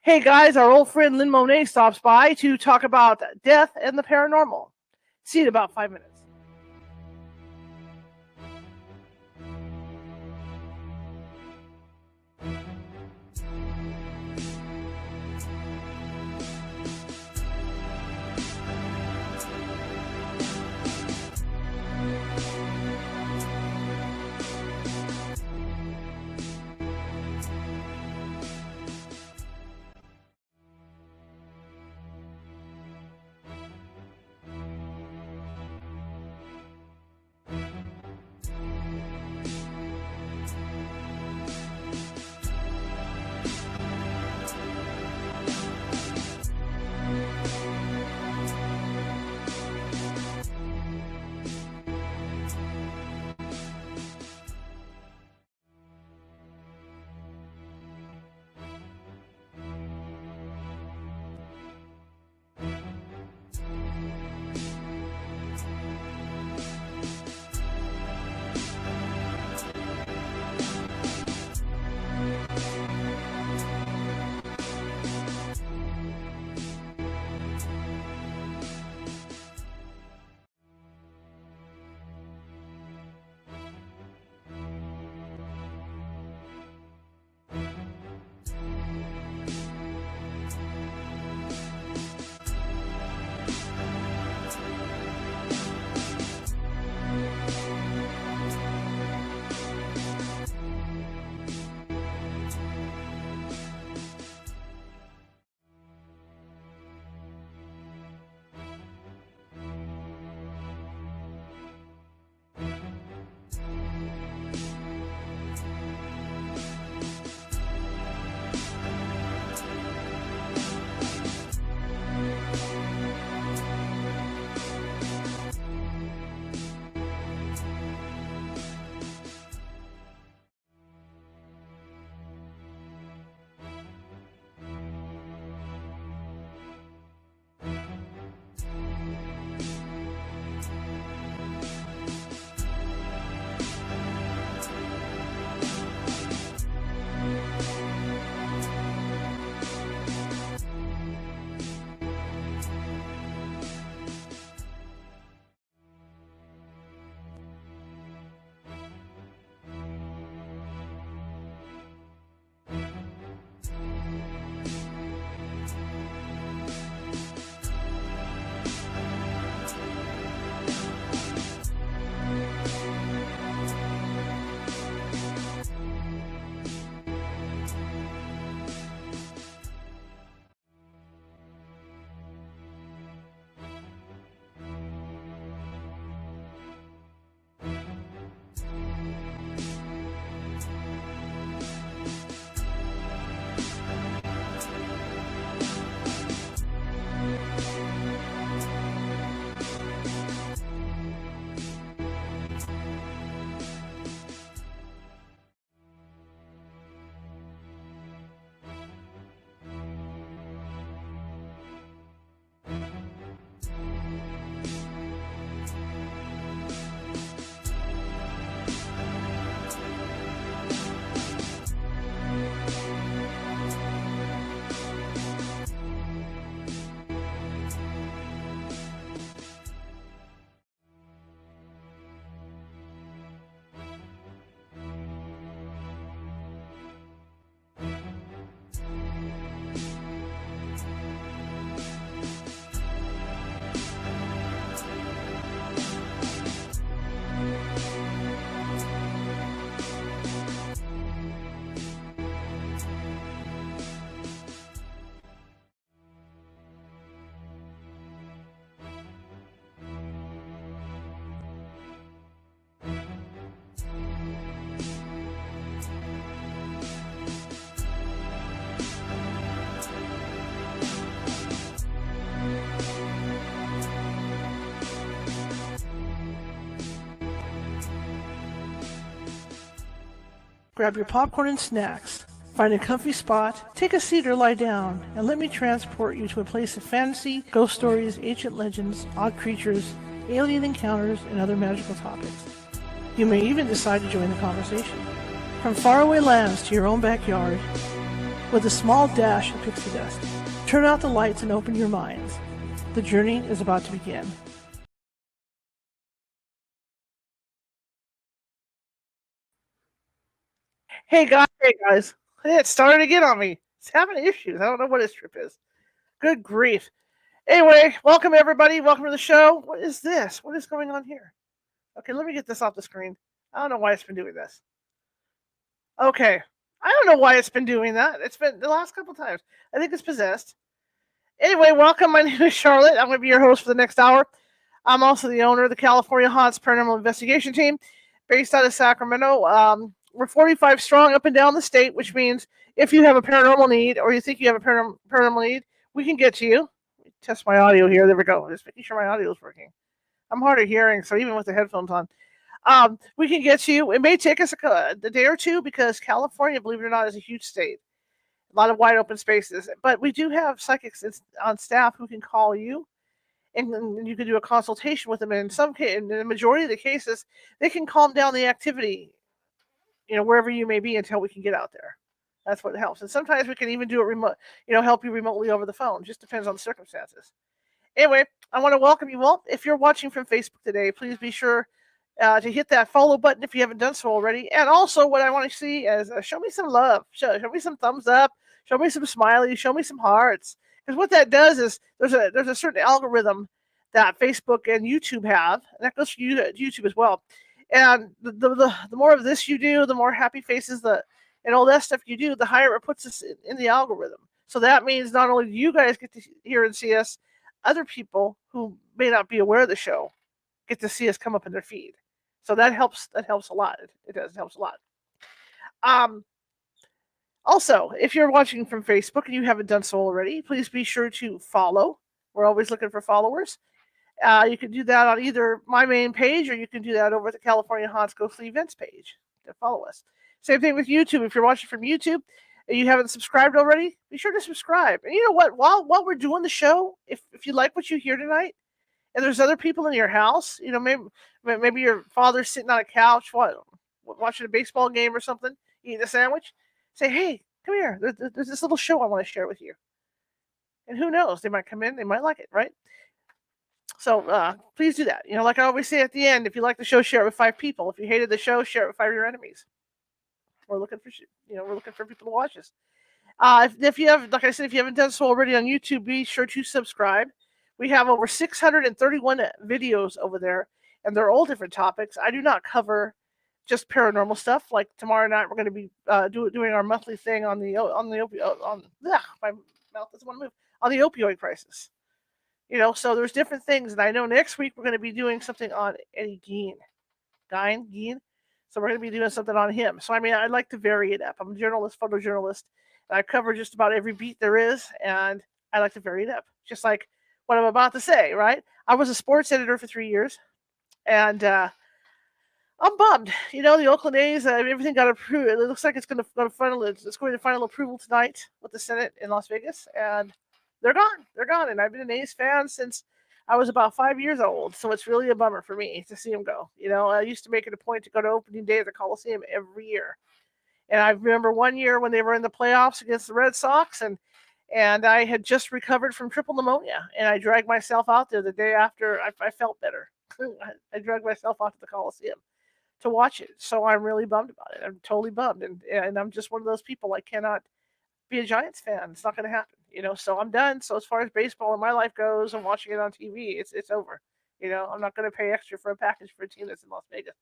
Hey guys, our old friend Lynn Monet stops by to talk about death and the paranormal. See you in about 5 minutes. Grab your popcorn and snacks. Find a comfy spot, take a seat or lie down, and let me transport you to a place of fantasy, ghost stories, ancient legends, odd creatures, alien encounters, and other magical topics. You may even decide to join the conversation. From faraway lands to your own backyard, with a small dash of pixie dust. Turn out the lights and open your minds. The journey is about to begin. Hey guys. It started again on me. It's having issues. I don't know what his trip is. Good grief. Anyway, welcome everybody. Welcome to the show. What is this? What is going on here? Okay, let me get this off the screen. I don't know why it's been doing this. Okay. I don't know why it's been doing that. It's been the last couple times. I think it's possessed. Anyway, welcome. My name is Charlotte. I'm going to be your host for the next hour. I'm also the owner of the California Haunts Paranormal Investigation Team based out of Sacramento. We're 45 strong up and down the state, which means if you have a paranormal need or you think you have a paranormal need, we can get to you. Test my audio here. There we go. Just making sure my audio is working. I'm hard of hearing, so even with the headphones on, we can get to you. It may take us a day or two because California, believe it or not, is a huge state. A lot of wide open spaces. But we do have psychics on staff who can call you, and you can do a consultation with them. And in the majority of the cases, they can calm down the activity, wherever you may be until we can get out there. That's what helps. And sometimes we can even do it remote, help you remotely over the phone. Just depends on the circumstances. Anyway, I want to welcome you all. If you're watching from Facebook today, please be sure to hit that follow button if you haven't done so already. And also, what I want to see is show me some love. Show me some thumbs up. Show me some smileys. Show me some hearts. Because what that does is there's a certain algorithm that Facebook and YouTube have, and that goes for YouTube as well. And the more of this you do, the more happy faces and all that stuff you do, the higher it puts us in the algorithm. So that means not only do you guys get to hear and see us, other people who may not be aware of the show get to see us come up in their feed. So that helps. That helps a lot. It does. It helps a lot. Also, if you're watching from Facebook and you haven't done so already, please be sure to follow. We're always looking for followers. You can do that on either my main page or you can do that over at the California Haunts Ghostly Events page to follow us. Same thing with YouTube. If you're watching from YouTube and you haven't subscribed already, be sure to subscribe. And you know what? While we're doing the show, if you like what you hear tonight, and there's other people in your house, maybe your father's sitting on a couch watching a baseball game or something, eating a sandwich, say, hey, come here. There's this little show I want to share with you. And who knows? They might come in. They might like it, right? So please do that. Like I always say at the end, if you like the show, share it with 5 people. If you hated the show, share it with 5 of your enemies. We're looking for people to watch us. If you have, like I said, if you haven't done so already on YouTube, be sure to subscribe. We have over 631 videos over there, and they're all different topics. I do not cover just paranormal stuff. Like tomorrow night, we're going to be doing our monthly thing on the my mouth doesn't want to move, on the opioid crisis. So there's different things, and I know next week we're going to be doing something on Eddie Gein. So we're going to be doing something on him. So I'd like to vary it up. I'm a journalist, photojournalist, and I cover just about every beat there is, and I like to vary it up. Just like what I'm about to say, right? I was a sports editor for 3 years, and I'm bummed. The Oakland A's, everything got approved. It looks like it's going to final approval tonight with the Senate in Las Vegas, and they're gone. They're gone, and I've been an A's fan since I was about 5 years old, so it's really a bummer for me to see them go. I used to make it a point to go to opening day at the Coliseum every year. And I remember one year when they were in the playoffs against the Red Sox, and I had just recovered from triple pneumonia, and I dragged myself out there the day after I felt better. I dragged myself out to the Coliseum to watch it. So I'm really bummed about it. I'm totally bummed, and I'm just one of those people. I cannot be a Giants fan. It's not going to happen. So I'm done. So as far as baseball in my life goes and watching it on TV, it's over. I'm not going to pay extra for a package for a team that's in Las Vegas.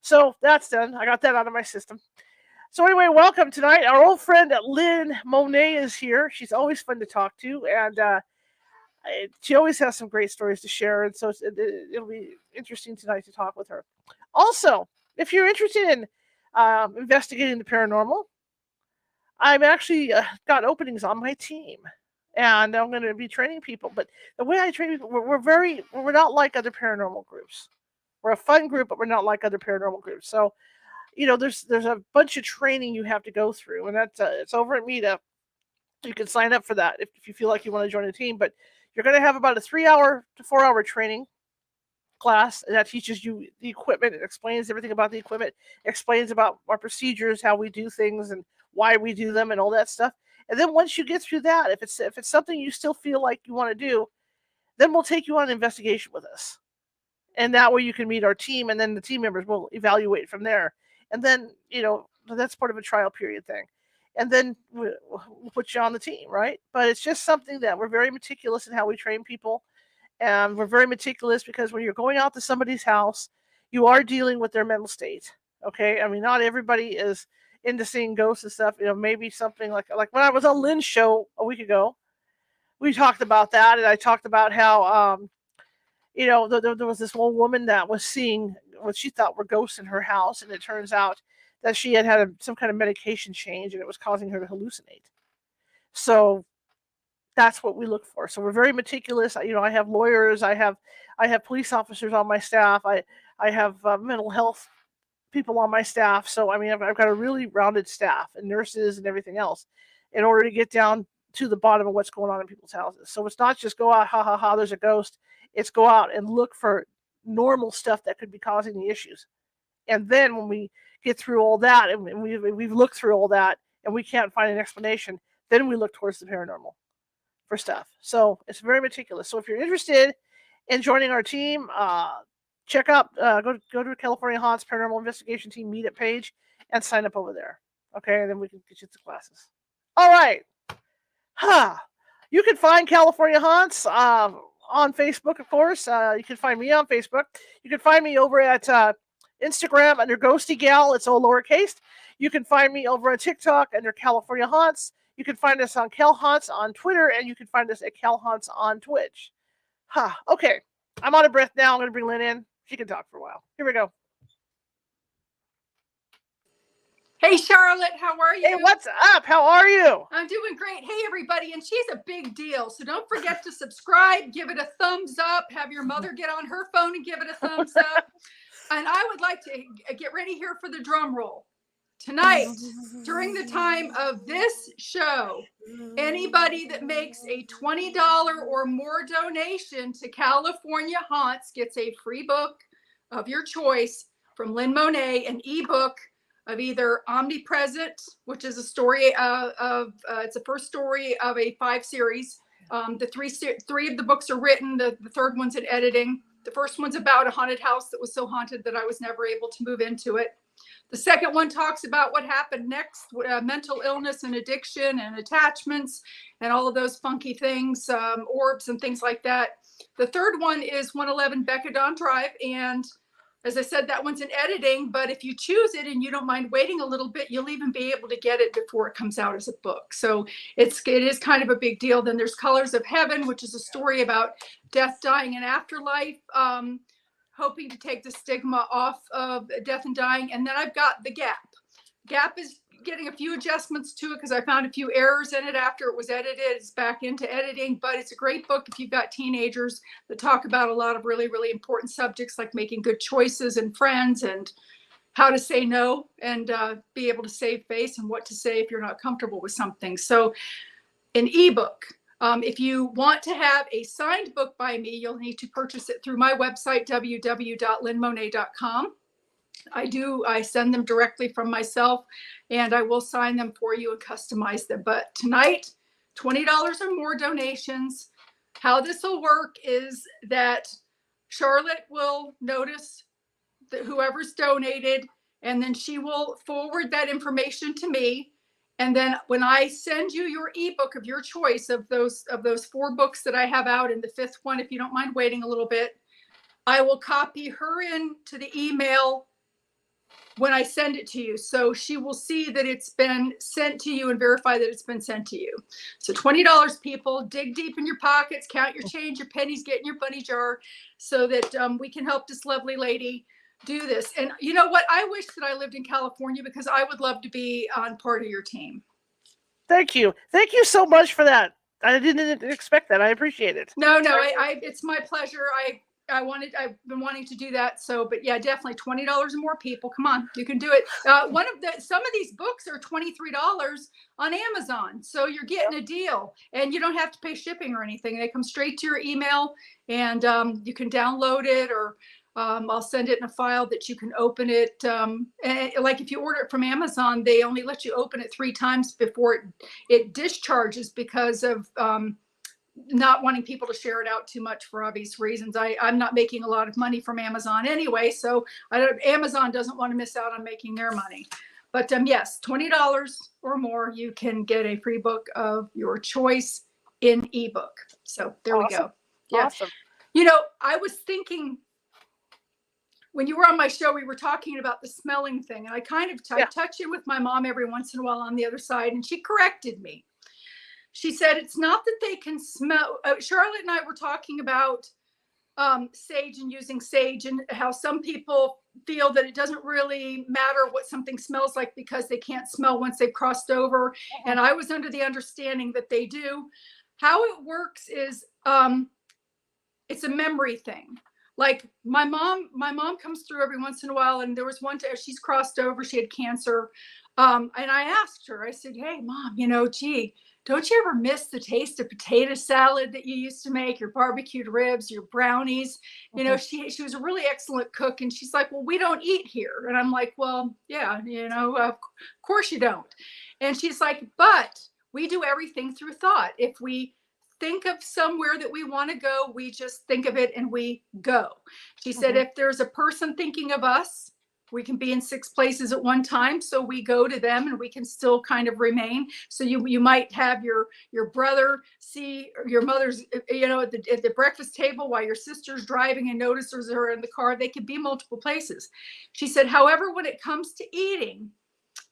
So that's done. I got that out of my system. So anyway, welcome tonight. Our old friend Lynn Monet is here. She's always fun to talk to, and she always has some great stories to share. And so it'll be interesting tonight to talk with her. Also, if you're interested in investigating the paranormal, I've actually got openings on my team, and I'm going to be training people. But the way I train people, we're not like other paranormal groups. We're a fun group, but we're not like other paranormal groups. So, there's a bunch of training you have to go through, and that's it's over at Meetup. You can sign up for that if you feel like you want to join a team. But you're going to have about a 3-hour to 4-hour training class that teaches you the equipment. It explains everything about the equipment, explains about our procedures, how we do things, and why we do them and all that stuff. And then once you get through that, if it's something you still feel like you want to do, then we'll take you on an investigation with us. And that way you can meet our team, and then the team members will evaluate from there. And then, that's part of a trial period thing. And then we'll put you on the team, right? But it's just something that we're very meticulous in how we train people. And we're very meticulous because when you're going out to somebody's house, you are dealing with their mental state. Okay? I mean, not everybody is into seeing ghosts and stuff. Maybe something like when I was on Lynn's show a week ago, we talked about that, and I talked about how there was this old woman that was seeing what she thought were ghosts in her house, and it turns out that she had some kind of medication change, and it was causing her to hallucinate. So that's what we look for. So we're very meticulous. I have lawyers, I have police officers on my staff, I have mental health people on my staff. So I mean, I've got a really rounded staff, and nurses and everything else, in order to get down to the bottom of what's going on in people's houses. So it's not just go out, ha ha ha, there's a ghost. It's go out and look for normal stuff that could be causing the issues. And then when we get through all that, and we've looked through all that, and we can't find an explanation, then we look towards the paranormal for stuff. So it's very meticulous. So if you're interested in joining our team, check out, go to California Haunts Paranormal Investigation Team Meetup page and sign up over there. Okay, and then we can get you to classes. All right. You can find California Haunts on Facebook, of course. You can find me on Facebook. You can find me over at Instagram under Ghosty Gal. It's all lowercase. You can find me over on TikTok under California Haunts. You can find us on Cal Haunts on Twitter, and you can find us at Cal Haunts on Twitch. Okay. I'm out of breath now. I'm going to bring Lynn in. She can talk for a while. Here we go. Hey, Charlotte, how are you? Hey, what's up? How are you? I'm doing great. Hey, everybody. And she's a big deal. So don't forget to subscribe, give it a thumbs up, have your mother get on her phone and give it a thumbs up. And I would like to get ready here for the drum roll. Tonight, during the time of this show, anybody that makes a $20 or more donation to California Haunts gets a free book of your choice from Lynn Monet, an ebook of either Omnipresent, which is a story it's the first story of a 5 series. The three of the books are written. The third one's in editing. The first one's about a haunted house that was so haunted that I was never able to move into it. The second one talks about what happened next, mental illness and addiction and attachments and all of those funky things, orbs and things like that. The third one is 111 Becadon Drive, and as I said, that one's in editing, but if you choose it and you don't mind waiting a little bit, you'll even be able to get it before it comes out as a book. So it is kind of a big deal. Then there's Colors of Heaven, which is a story about death, dying, and afterlife, hoping to take the stigma off of death and dying. And then I've got The Gap. Gap is getting a few adjustments to it because I found a few errors in it after it was edited. It's back into editing, but it's a great book if you've got teenagers that talk about a lot of really, really important subjects like making good choices and friends and how to say no and be able to save face and what to say if you're not comfortable with something. So an ebook. If you want to have a signed book by me, you'll need to purchase it through my website, www.lynnmonet.com. I send them directly from myself, and I will sign them for you and customize them. But tonight, $20 or more donations. How this will work is that Charlotte will notice that whoever's donated, and then she will forward that information to me. And then when I send you your ebook of your choice of those 4 books that I have out, and the 5th one, if you don't mind waiting a little bit, I will copy her into the email when I send it to you. So she will see that it's been sent to you and verify that it's been sent to you. So $20, people, dig deep in your pockets, count your change, your pennies, get in your bunny jar so that we can help this lovely lady do this. And you know what? I wish that I lived in California because I would love to be on part of your team. Thank you. Thank you so much for that. I didn't expect that. I appreciate it. No, it's my pleasure. I've been wanting to do that. So, but yeah, definitely $20 or more, people. Come on, you can do it. Some of these books are $23 on Amazon. So you're getting a deal and you don't have to pay shipping or anything. They come straight to your email and you can download it or I'll send it in a file that you can open it. And like if you order it from Amazon, they only let you open it 3 times before it discharges because of not wanting people to share it out too much for obvious reasons. I'm not making a lot of money from Amazon anyway, so Amazon doesn't want to miss out on making their money. But yes, $20 or more, you can get a free book of your choice in ebook. So there we go. Yeah. Awesome. I was thinking when you were on my show, we were talking about the smelling thing, and I kind of I touch it with my mom every once in a while on the other side, and she corrected me. She said, it's not that they can smell. Charlotte and I were talking about sage and using sage, and how some people feel that it doesn't really matter what something smells like because they can't smell once they've crossed over. And I was under the understanding that they do. How it works is it's a memory thing. Like my mom comes through every once in a while, and there was one time she's crossed over, she had cancer. And I asked her, I said, hey, Mom, gee, don't you ever miss the taste of potato salad that you used to make, your barbecued ribs, your brownies? She was a really excellent cook. And she's like, well, we don't eat here. And I'm like, well, yeah, of course you don't. And she's like, but we do everything through thought. If we think of somewhere that we want to go, we just think of it and we go. She said, if there's a person thinking of us, we can be in 6 places at one time. So we go to them and we can still kind of remain. So you might have your brother see your mother's, at the breakfast table while your sister's driving and notices her in the car. They could be multiple places. She said, however, when it comes to eating,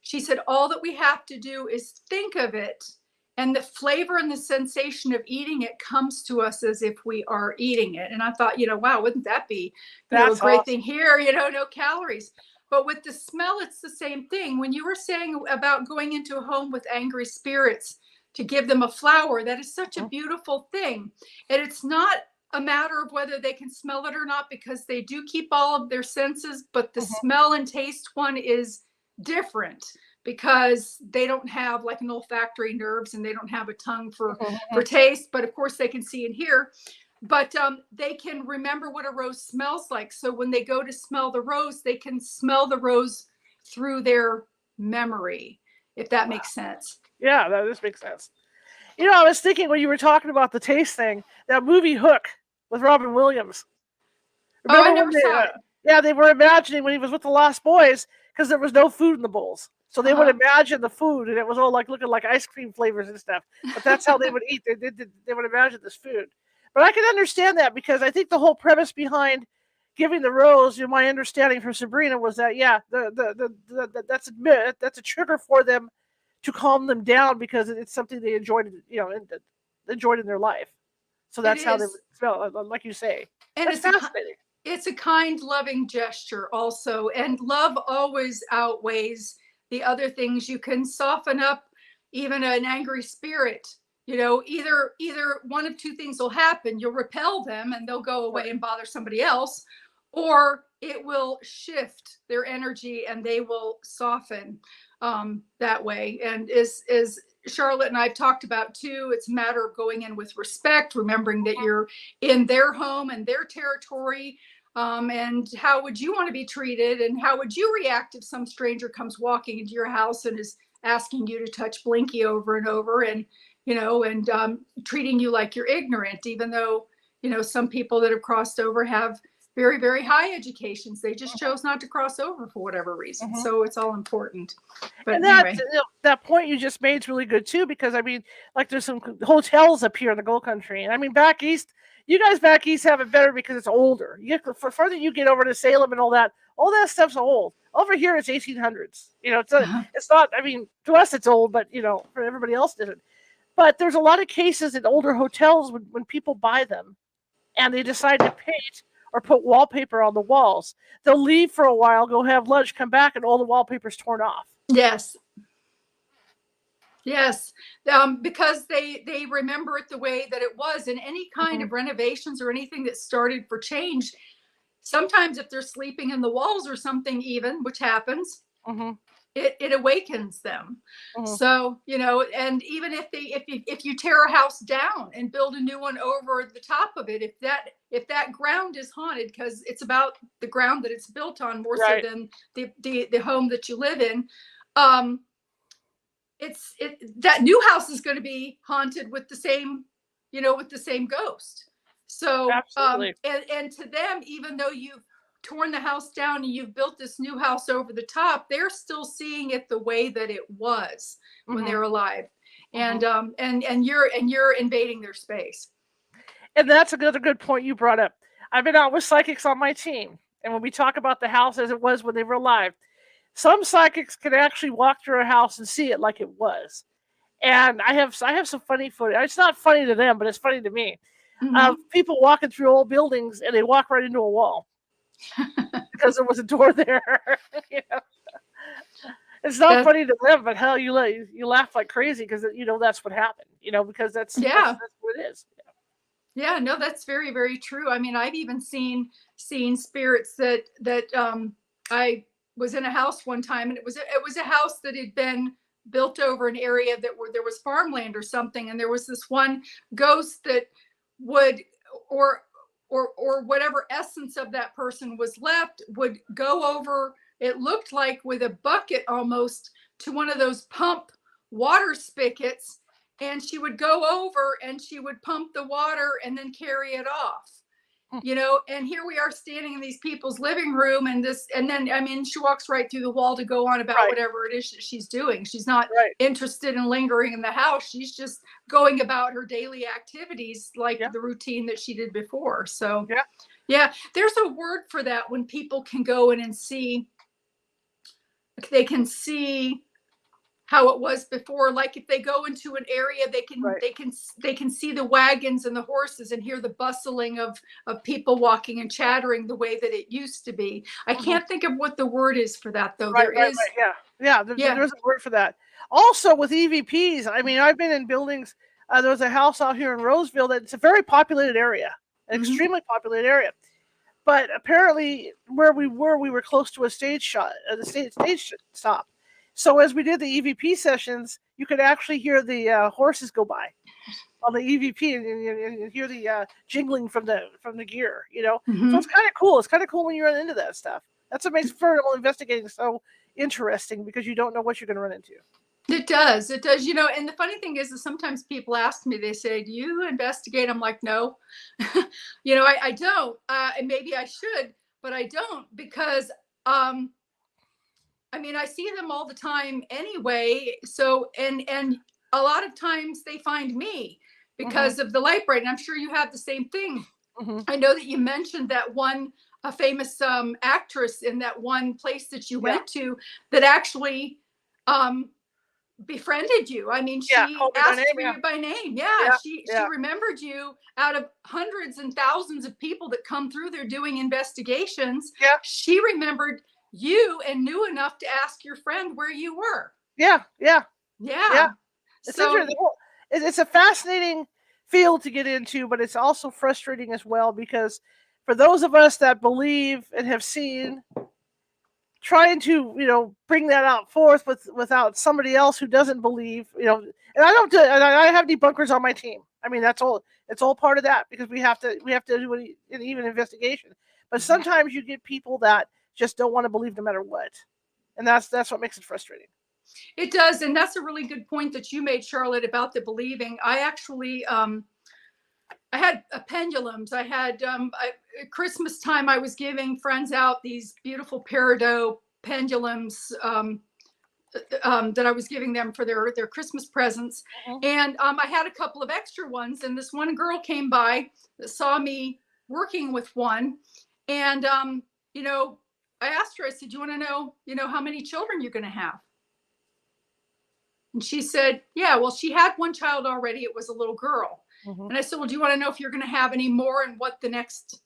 she said, all that we have to do is think of it. And the flavor and the sensation of eating it comes to us as if we are eating it. And I thought, wow, wouldn't that be a great thing here? No calories. But with the smell, it's the same thing. When you were saying about going into a home with angry spirits to give them a flower, that is such a beautiful thing. And it's not a matter of whether they can smell it or not, because they do keep all of their senses. But the smell and taste one is different, because they don't have like an olfactory nerves and they don't have a tongue for taste, but of course they can see and hear. But they can remember what a rose smells like. So when they go to smell the rose, they can smell the rose through their memory, if that makes sense. Yeah, that does make sense. I was thinking when you were talking about the taste thing, that movie Hook with Robin Williams. Remember I never saw it. Yeah, they were imagining when he was with the Lost Boys, because there was no food in the bowls. So they would imagine the food, and it was all like looking like ice cream flavors and stuff. But that's how they would eat. They would imagine this food. But I can understand that, because I think the whole premise behind giving the rose, my understanding from Sabrina was that that's a trigger for them to calm them down, because it's something they enjoyed, enjoyed in their life. So that's how they would smell, like you say. And that's fascinating. It's a kind, loving gesture also, and love always outweighs the other things. You can soften up even an angry spirit. Either one of 2 things will happen. You'll repel them and they'll go away and bother somebody else, or it will shift their energy and they will soften that way. And as Charlotte and I've talked about too, it's a matter of going in with respect, remembering that you're in their home and their territory. And how would you want to be treated, and how would you react if some stranger comes walking into your house and is asking you to touch Blinky over and over, and treating you like you're ignorant, even though some people that have crossed over have very, very high educations. They just chose not to cross over for whatever reason. So it's all important. But and anyway. that point you just made is really good too, because like there's some hotels up here in the Gold Country, and back east, you guys back east have it better because it's older. For further you get over to Salem and all that stuff's old. Over here it's 1800s. It's not. To us it's old, but for everybody else it isn't. But there's a lot of cases in older hotels when people buy them, and they decide to paint or put wallpaper on the walls. They'll leave for a while, go have lunch, come back, and all the wallpaper's torn off. Yes. Because they remember it the way that it was. And any kind of renovations or anything that started for change, sometimes if they're sleeping in the walls or something even, which happens, it awakens them. Mhm. So, and even if you tear a house down and build a new one over the top of it, if that ground is haunted, because it's about the ground that it's built on more so Right. than the home that you live in, um, that new house is going to be haunted with the same, with the same ghost. So, Absolutely. and to them, even though you've torn the house down and you've built this new house over the top, they're still seeing it the way that it was when they Mhm. were alive. Mhm. And you're invading their space. And that's another good point you brought up. I've been out with psychics on my team, and when we talk about the house as it was when they were alive, some psychics can actually walk through a house and see it like it was. And I have some funny footage. It's not funny to them, but it's funny to me. Of Mm-hmm. people walking through old buildings and they walk right into a wall because there was a door there. You know? It's not That, funny to them, but hell, you laugh like crazy because that's what happened. Because yeah. that's what it is. Yeah, no, that's very, very true. I mean, I've even seen spirits that I was in a house one time, and it was a house that had been built over an area where there was farmland or something, and there was this one ghost that would, or whatever essence of that person was left, would go over, it looked like with a bucket almost, to one of those pump water spigots, and she would go over and she would pump the water and then carry it off. And here we are standing in these people's living room, and then I mean, she walks right through the wall to go on about Right. whatever it is that she's doing. She's not Right. interested in lingering in the house. She's just going about her daily activities like Yeah. the routine that she did before. So Yeah. there's a word for that, when people can go in and see, they can see how it was before. Like if they go into an area, they can see the wagons and the horses and hear the bustling of people walking and chattering the way that it used to be. I can't think of what the word is for that, though. Right, There right, is. right. Yeah. There's a word for that. Also with EVPs, I mean, I've been in buildings. There was a house out here in Roseville that's a very populated area, an extremely populated area. But apparently, where we were close to a stage stop. So as we did the EVP sessions, you could actually hear the horses go by on the EVP, and hear the jingling from the gear. So it's kind of cool. It's kind of cool when you run into that stuff. That's what makes paranormal investigating so interesting, because you don't know what you're going to run into. It does. And the funny thing is that sometimes people ask me, they say, "Do you investigate?" I'm like, "No." I don't. And maybe I should, but I don't, because I mean, I see them all the time anyway. So, and a lot of times they find me because of the light bright. And I'm sure you have the same thing. I know that you mentioned that a famous actress in that one place that you went to that actually befriended you. I mean, she asked for you by name. Yeah, she remembered you out of hundreds and thousands of people that come through there doing investigations. Yeah. She remembered you and knew enough to ask your friend where you were. Yeah. It's So interesting. It's a fascinating field to get into, but it's also frustrating as well, because for those of us that believe and have seen, trying to bring that out forth without somebody else who doesn't believe, and I have debunkers on my team. I mean, it's all part of that, because we have to do an even investigation. But sometimes you get people that just don't want to believe no matter what, and that's what makes it frustrating. It does, and that's a really good point that you made, Charlotte, about the believing. I actually I had pendulums. I had at Christmas time, I was giving friends out these beautiful peridot pendulums that I was giving them for their Christmas presents. And I had a couple of extra ones, and this one girl came by that saw me working with one, and I asked her, I said, "Do you want to know, how many children you're going to have?" And she said, "Yeah, well, she had one child already. It was a little girl." And I said, "Well, do you want to know if you're going to have any more, and what the next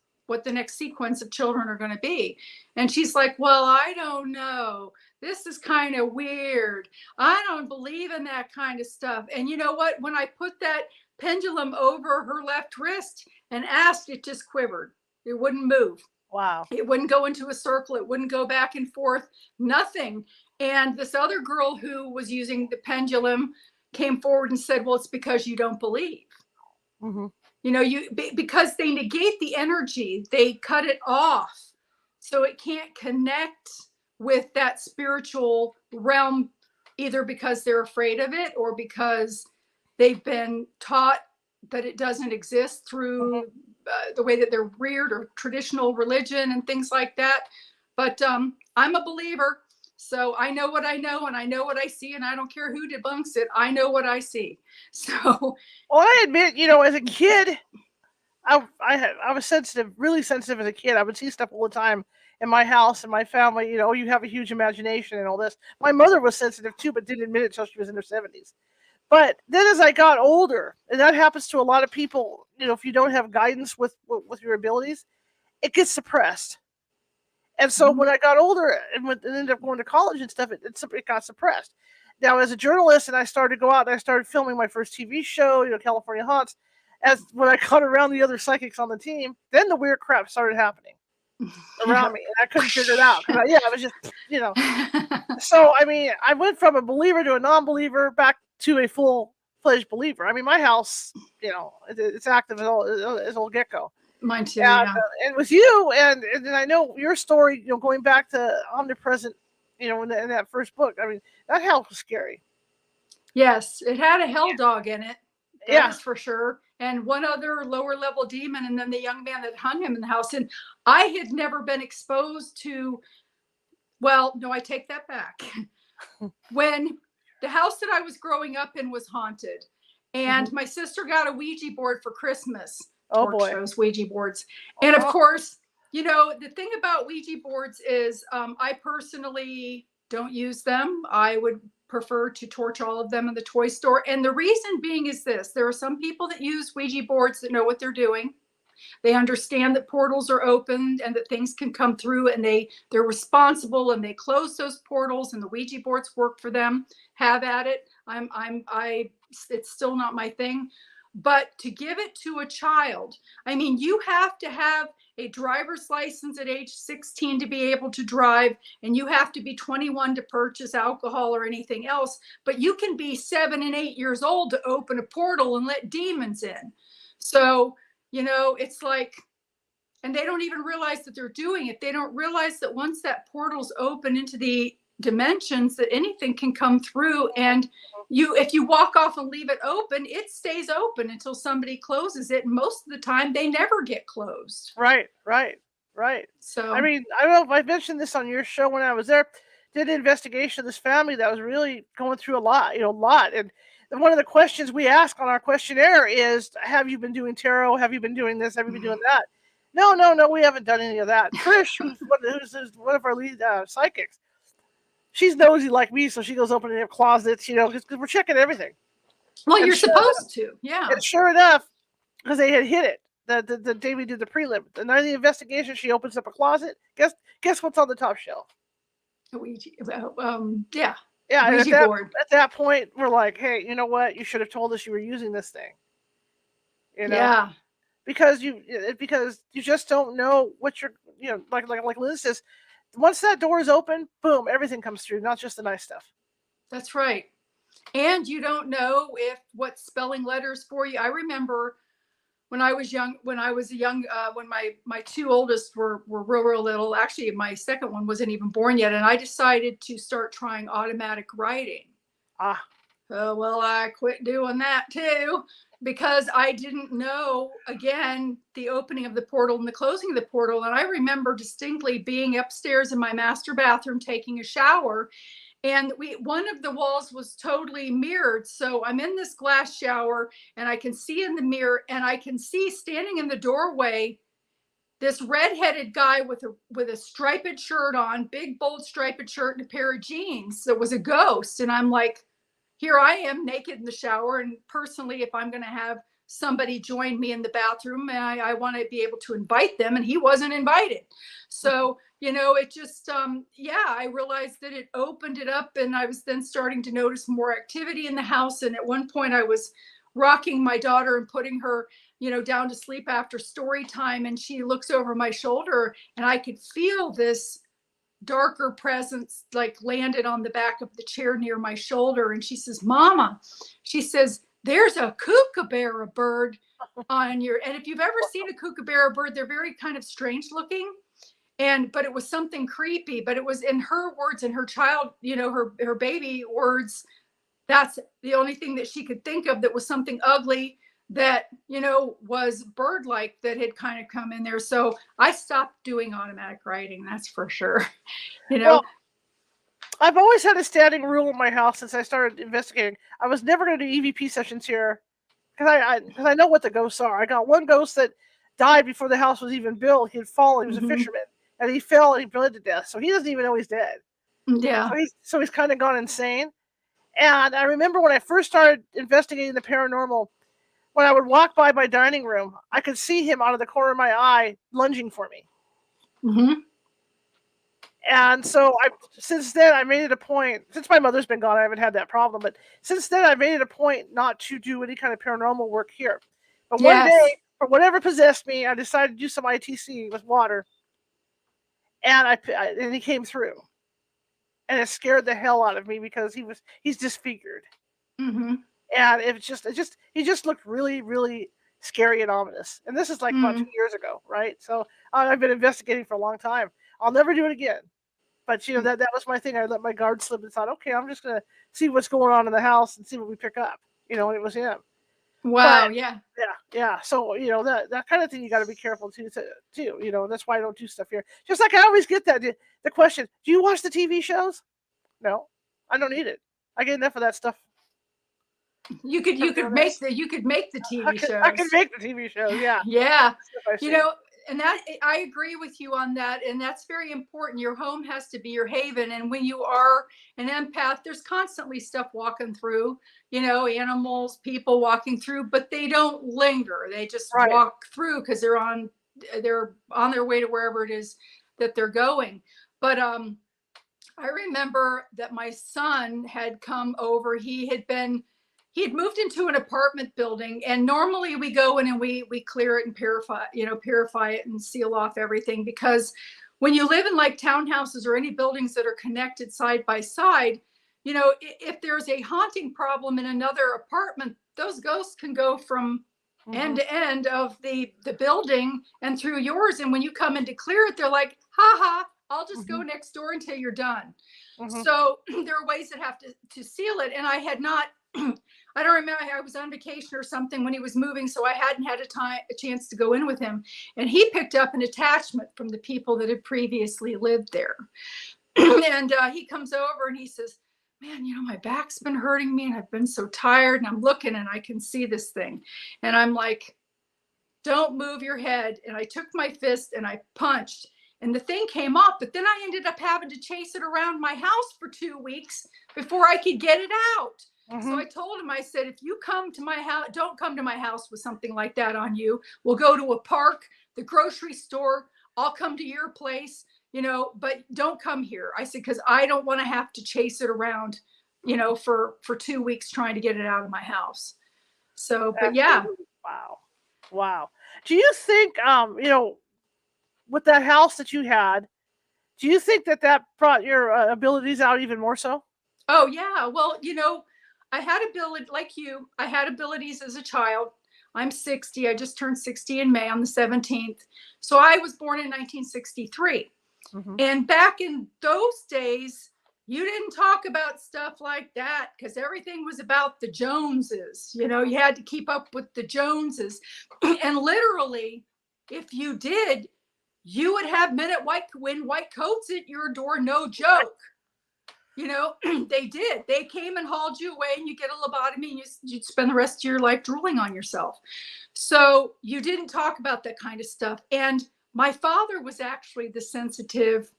sequence of children are going to be?" And she's like, "Well, I don't know. This is kind of weird. I don't believe in that kind of stuff." And you know what? When I put that pendulum over her left wrist and asked, it just quivered. It wouldn't move. Wow. It wouldn't go into a circle. It wouldn't go back and forth. Nothing. And this other girl who was using the pendulum came forward and said, well, it's because you don't believe. Mm-hmm. You know, because they negate the energy, they cut it off. So it can't connect with that spiritual realm, either because they're afraid of it or because they've been taught that it doesn't exist through the way that they're reared or traditional religion and things like that. But I'm a believer. So I know what I know, and I know what I see, and I don't care who debunks it. I know what I see. So, well, I admit, as a kid, I was sensitive, really sensitive as a kid. I would see stuff all the time in my house and my family. You have a huge imagination and all this. My mother was sensitive too, but didn't admit it until she was in her 70s. But then as I got older, and that happens to a lot of people, if you don't have guidance with your abilities, it gets suppressed. And so when I got older and ended up going to college and stuff, it got suppressed. Now, as a journalist, and I started to go out and I started filming my first TV show, California Haunts, when I got around the other psychics on the team, then the weird crap started happening around me, and I couldn't figure it out. I was just, So, I went from a believer to a non-believer back to a full-fledged believer. My house, it's active as old get-go. Mine too, and with you, and I know your story, going back to Omnipresent, in that first book. That house was scary. Yes, it had a hell dog in it. That's for sure. And one other lower level demon, and then the young man that hung him in the house. And I had never been exposed to, well, no, I take that back. When the house that I was growing up in was haunted, and my sister got a Ouija board for Christmas. Oh boy, those Ouija boards. And of course, the thing about Ouija boards is I personally don't use them. I would prefer to torch all of them in the toy store. And the reason being is this: there are some people that use Ouija boards that know what they're doing. They understand that portals are opened and that things can come through, and they're responsible, and they close those portals, and the Ouija boards work for them. Have at it. It's still not my thing. But to give it to a child, you have to have a driver's license at age 16 to be able to drive, and you have to be 21 to purchase alcohol or anything else. But you can be 7 and 8 years old to open a portal and let demons in. So, it's like, and they don't even realize that they're doing it. They don't realize that once that portal's open into the dimensions, that anything can come through, and if you walk off and leave it open, it stays open until somebody closes it, and most of the time they never get closed. Right. So I don't know if I mentioned this on your show when I was there. Did an investigation of this family that was really going through a lot. And one of the questions we ask on our questionnaire is, have you been doing tarot? Have you been doing this? Have you been doing that? No, we haven't done any of that. Trish, who's one of our lead psychics, she's nosy like me, so she goes opening up closets, because we're checking everything. Well, you're supposed to, yeah. And sure enough, because they had hit it the day we did the prelim, the night of the investigation, she opens up a closet. Guess what's on the top shelf? Yeah. Ouija board. At that point, we're like, hey, you know what? You should have told us you were using this thing. Yeah. Because you just don't know what you're, like Linda says. Once that door is open, boom, everything comes through, not just the nice stuff. That's right. And you don't know what spelling letters for you. I remember when I was young, when my two oldest were real little. Actually, my second one wasn't even born yet. And I decided to start trying automatic writing. Well, I quit doing that too, because I didn't know, again, the opening of the portal and the closing of the portal. And I remember distinctly being upstairs in my master bathroom taking a shower, and one of the walls was totally mirrored. So I'm in this glass shower, and I can see in the mirror, and I can see standing in the doorway this redheaded guy with a striped shirt on, big bold striped shirt and a pair of jeans. That was a ghost. And I'm like, here I am naked in the shower. And personally, if I'm going to have somebody join me in the bathroom, I want to be able to invite them, and he wasn't invited. So, it just, I realized that it opened it up, and I was then starting to notice more activity in the house. And at one point I was rocking my daughter and putting her, down to sleep after story time. And she looks over my shoulder, and I could feel this darker presence like landed on the back of the chair near my shoulder. And she says, Mama, she says, there's a kookaburra bird on your, and if you've ever seen a kookaburra bird, they're very kind of strange looking. But it was something creepy, but it was in her words, in her child, her baby words. That's the only thing that she could think of that was something ugly that, was bird-like that had kind of come in there. So I stopped doing automatic writing. That's for sure. Well, I've always had a standing rule in my house since I started investigating. I was never going to do EVP sessions here because I know what the ghosts are. I got one ghost that died before the house was even built. He had fallen. He was a fisherman, and he fell and he bled to death. So he doesn't even know he's dead. Yeah. So he's kind of gone insane. And I remember when I first started investigating the paranormal, when I would walk by my dining room, I could see him out of the corner of my eye lunging for me. Mm-hmm. And so since then, I made it a point, since my mother's been gone, I haven't had that problem. But since then, I made it a point not to do any kind of paranormal work here. But one day, for whatever possessed me, I decided to do some ITC with water. And and he came through. And it scared the hell out of me because he's disfigured. Mm-hmm. And he just looked really, really scary and ominous. And this is like about 2 years ago, right? So I've been investigating for a long time. I'll never do it again. But that was my thing. I let my guard slip and thought, okay, I'm just gonna see what's going on in the house and see what we pick up. And it was him. Wow. But, yeah. Yeah. So that kind of thing you got to be careful too. That's why I don't do stuff here. Just like I always get the question: do you watch the TV shows? No, I don't need it. I get enough of that stuff. You could make the TV shows. I can make the TV shows. Yeah. Yeah. And that I agree with you on that. And that's very important. Your home has to be your haven. And when you are an empath, there's constantly stuff walking through, animals, people walking through, but they don't linger. They just walk through because they're on their way to wherever it is that they're going. But I remember that my son had come over. He had moved into an apartment building, and normally we go in and we clear it and purify it and seal off everything, because when you live in like townhouses or any buildings that are connected side by side, if there's a haunting problem in another apartment, those ghosts can go from end to end of the building and through yours. And when you come in to clear it, they're like, ha ha, I'll just go next door until you're done. So there are ways that have to seal it. And I had not, I don't remember, I was on vacation or something when he was moving, so I hadn't had a chance to go in with him. And he picked up an attachment from the people that had previously lived there. And he comes over and he says, man, my back's been hurting me and I've been so tired, and I'm looking and I can see this thing. And I'm like, don't move your head. And I took my fist and I punched, and the thing came off, but then I ended up having to chase it around my house for 2 weeks before I could get it out. So I told him, I said, if you come to my house, don't come to my house with something like that on you. We'll go to a park, the grocery store. I'll come to your place, but don't come here. I said, because I don't want to have to chase it around, for 2 weeks trying to get it out of my house. So, but yeah. Wow. Do you think, with that house that you had, do you think that brought your abilities out even more so? Oh, yeah. Well, I had I had abilities as a child. I'm 60. I just turned 60 in May on the 17th. So I was born in 1963. And back in those days, you didn't talk about stuff like that because everything was about the Joneses. You had to keep up with the Joneses. And literally, if you did, you would have men in white coats at your door. No joke. They did. They came and hauled you away, and you get a lobotomy, and you'd spend the rest of your life drooling on yourself. So you didn't talk about that kind of stuff. And my father was actually the sensitive.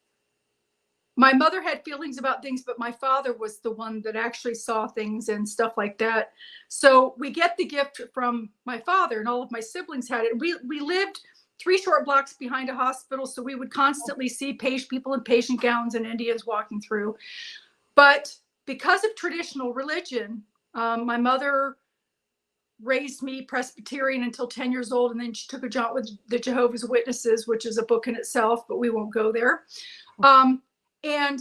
My mother had feelings about things, but my father was the one that actually saw things and stuff like that. So we get the gift from my father, and all of my siblings had it. We lived 3 short blocks behind a hospital, so we would constantly see people in patient gowns and Indians walking through. But because of traditional religion, my mother raised me Presbyterian until 10 years old, and then she took a jaunt with the Jehovah's Witnesses, which is a book in itself, but we won't go there. And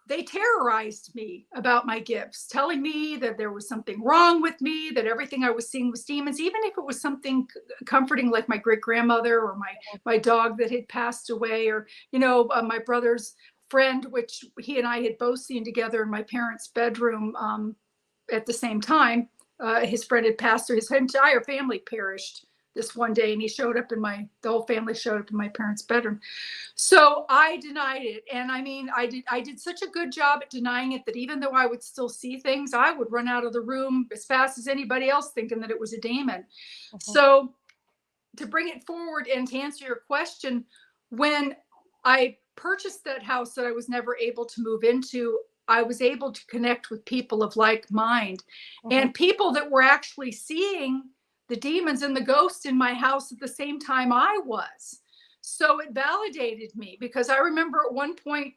they terrorized me about my gifts, telling me that there was something wrong with me, that everything I was seeing was demons, even if it was something comforting, like my great grandmother or my dog that had passed away, or, my brother's friend, which he and I had both seen together in my parents' bedroom at the same time. His friend had passed, or his entire family perished this one day, and he showed up the whole family showed up in my parents' bedroom. So I denied it. And I mean, I did such a good job at denying it that even though I would still see things, I would run out of the room as fast as anybody else, thinking that it was a demon. So to bring it forward and to answer your question, when I purchased that house that I was never able to move into, I was able to connect with people of like mind and people that were actually seeing the demons and the ghosts in my house at the same time I was. So it validated me, because I remember at one point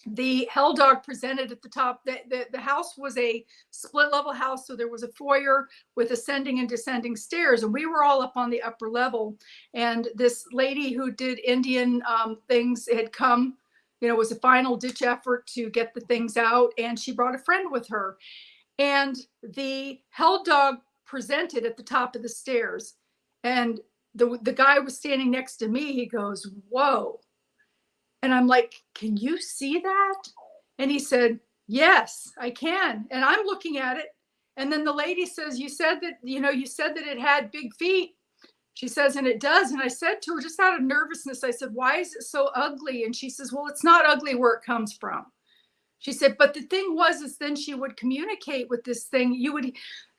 the hell dog presented at the top. The house was a split level house, so there was a foyer with ascending and descending stairs, and we were all up on the upper level. And this lady who did Indian things had come, it was a final ditch effort to get the things out, and she brought a friend with her. And the hell dog presented at the top of the stairs, and the guy was standing next to me. He goes, "Whoa." And I'm like, "Can you see that?" And he said, "Yes, I can." And I'm looking at it. And then the lady says, you said that it had big feet. She says, "And it does." And I said to her, just out of nervousness, I said, "Why is it so ugly?" And she says, "Well, it's not ugly where it comes from." She said, "But the thing is then she would communicate with this thing.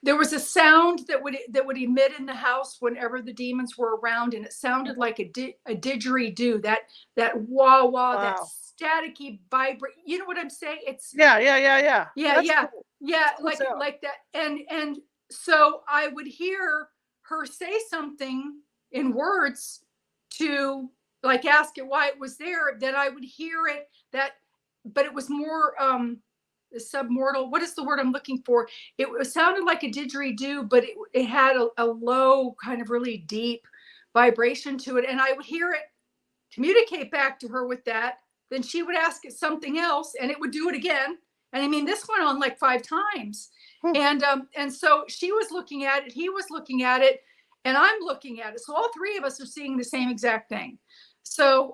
There was a sound that would emit in the house whenever the demons were around, and it sounded like a didgeridoo, that wah wah, wow, that staticky vibrate. You know what I'm saying? It's Yeah. Cool. Yeah, like that. And so I would hear her say something in words to like ask it why it was there. Then I would hear it but it was more submortal. What is the word I'm looking for? It sounded like a didgeridoo, but it had a low, kind of really deep vibration to it. And I would hear it communicate back to her with that. Then she would ask it something else, and it would do it again. And I mean, this went on like 5 times. And so she was looking at it, he was looking at it, and I'm looking at it. So all 3 of us are seeing the same exact thing. So,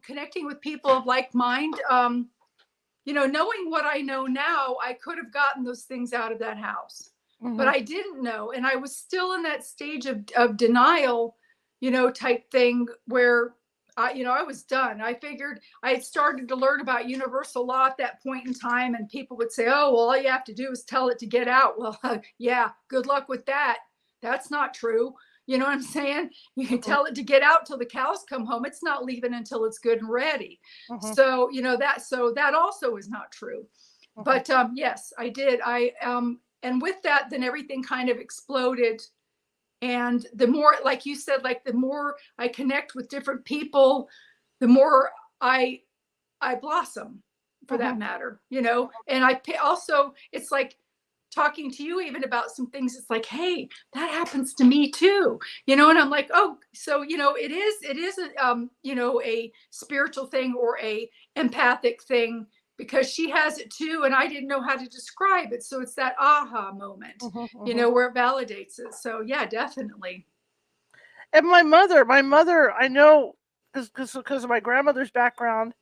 connecting with people of like mind, knowing what I know now, I could have gotten those things out of that house, but I didn't know. And I was still in that stage of denial, type thing where, I was done. I figured I had started to learn about universal law at that point in time, and people would say, "Oh, well, all you have to do is tell it to get out." Well, yeah, good luck with that. That's not true. You know what I'm saying? You can tell it to get out till the cows come home. It's not leaving until it's good and ready. So, that also is not true. But yes, I did. And with that, then everything kind of exploded. And the more, like you said, like the more I connect with different people, the more I blossom, for that matter, and I also, it's like, talking to you even about some things, it's like, hey, that happens to me too, and I'm like, oh, so it is a spiritual thing or a empathic thing, because she has it too, and I didn't know how to describe it. So it's that aha moment, where it validates it. So yeah, definitely. And my mother, I know, because of my grandmother's background,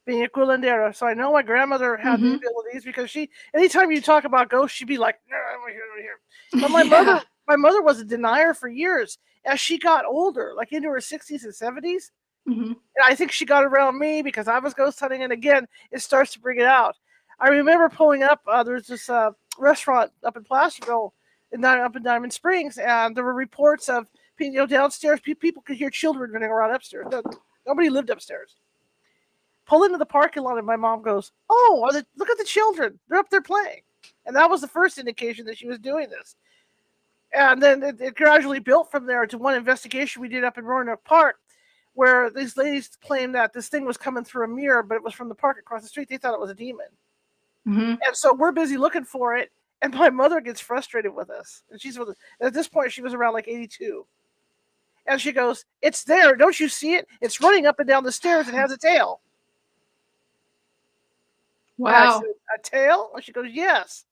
being a curandera, so I know my grandmother had the abilities, because anytime you talk about ghosts, she'd be like, "No, I'm here." But my mother was a denier for years. As she got older, like into her 60s and 70s, and I think she got around me because I was ghost hunting, and again, it starts to bring it out. I remember pulling up, there's this restaurant up in Placerville, up in Diamond Springs, and there were reports of, downstairs, people could hear children running around upstairs. Nobody lived upstairs. Pull into the parking lot, and my mom goes, "Oh, look at the children. They're up there playing." And that was the first indication that she was doing this. And then it gradually built from there to one investigation we did up in Roanoke Park, where these ladies claimed that this thing was coming through a mirror, but it was from the park across the street. They thought it was a demon. And so we're busy looking for it, and my mother gets frustrated with us. And at this point, she was around like 82. And she goes, "It's there. Don't you see it? It's running up and down the stairs. It has a tail." And I Wow. said, a tail? And she goes, yes.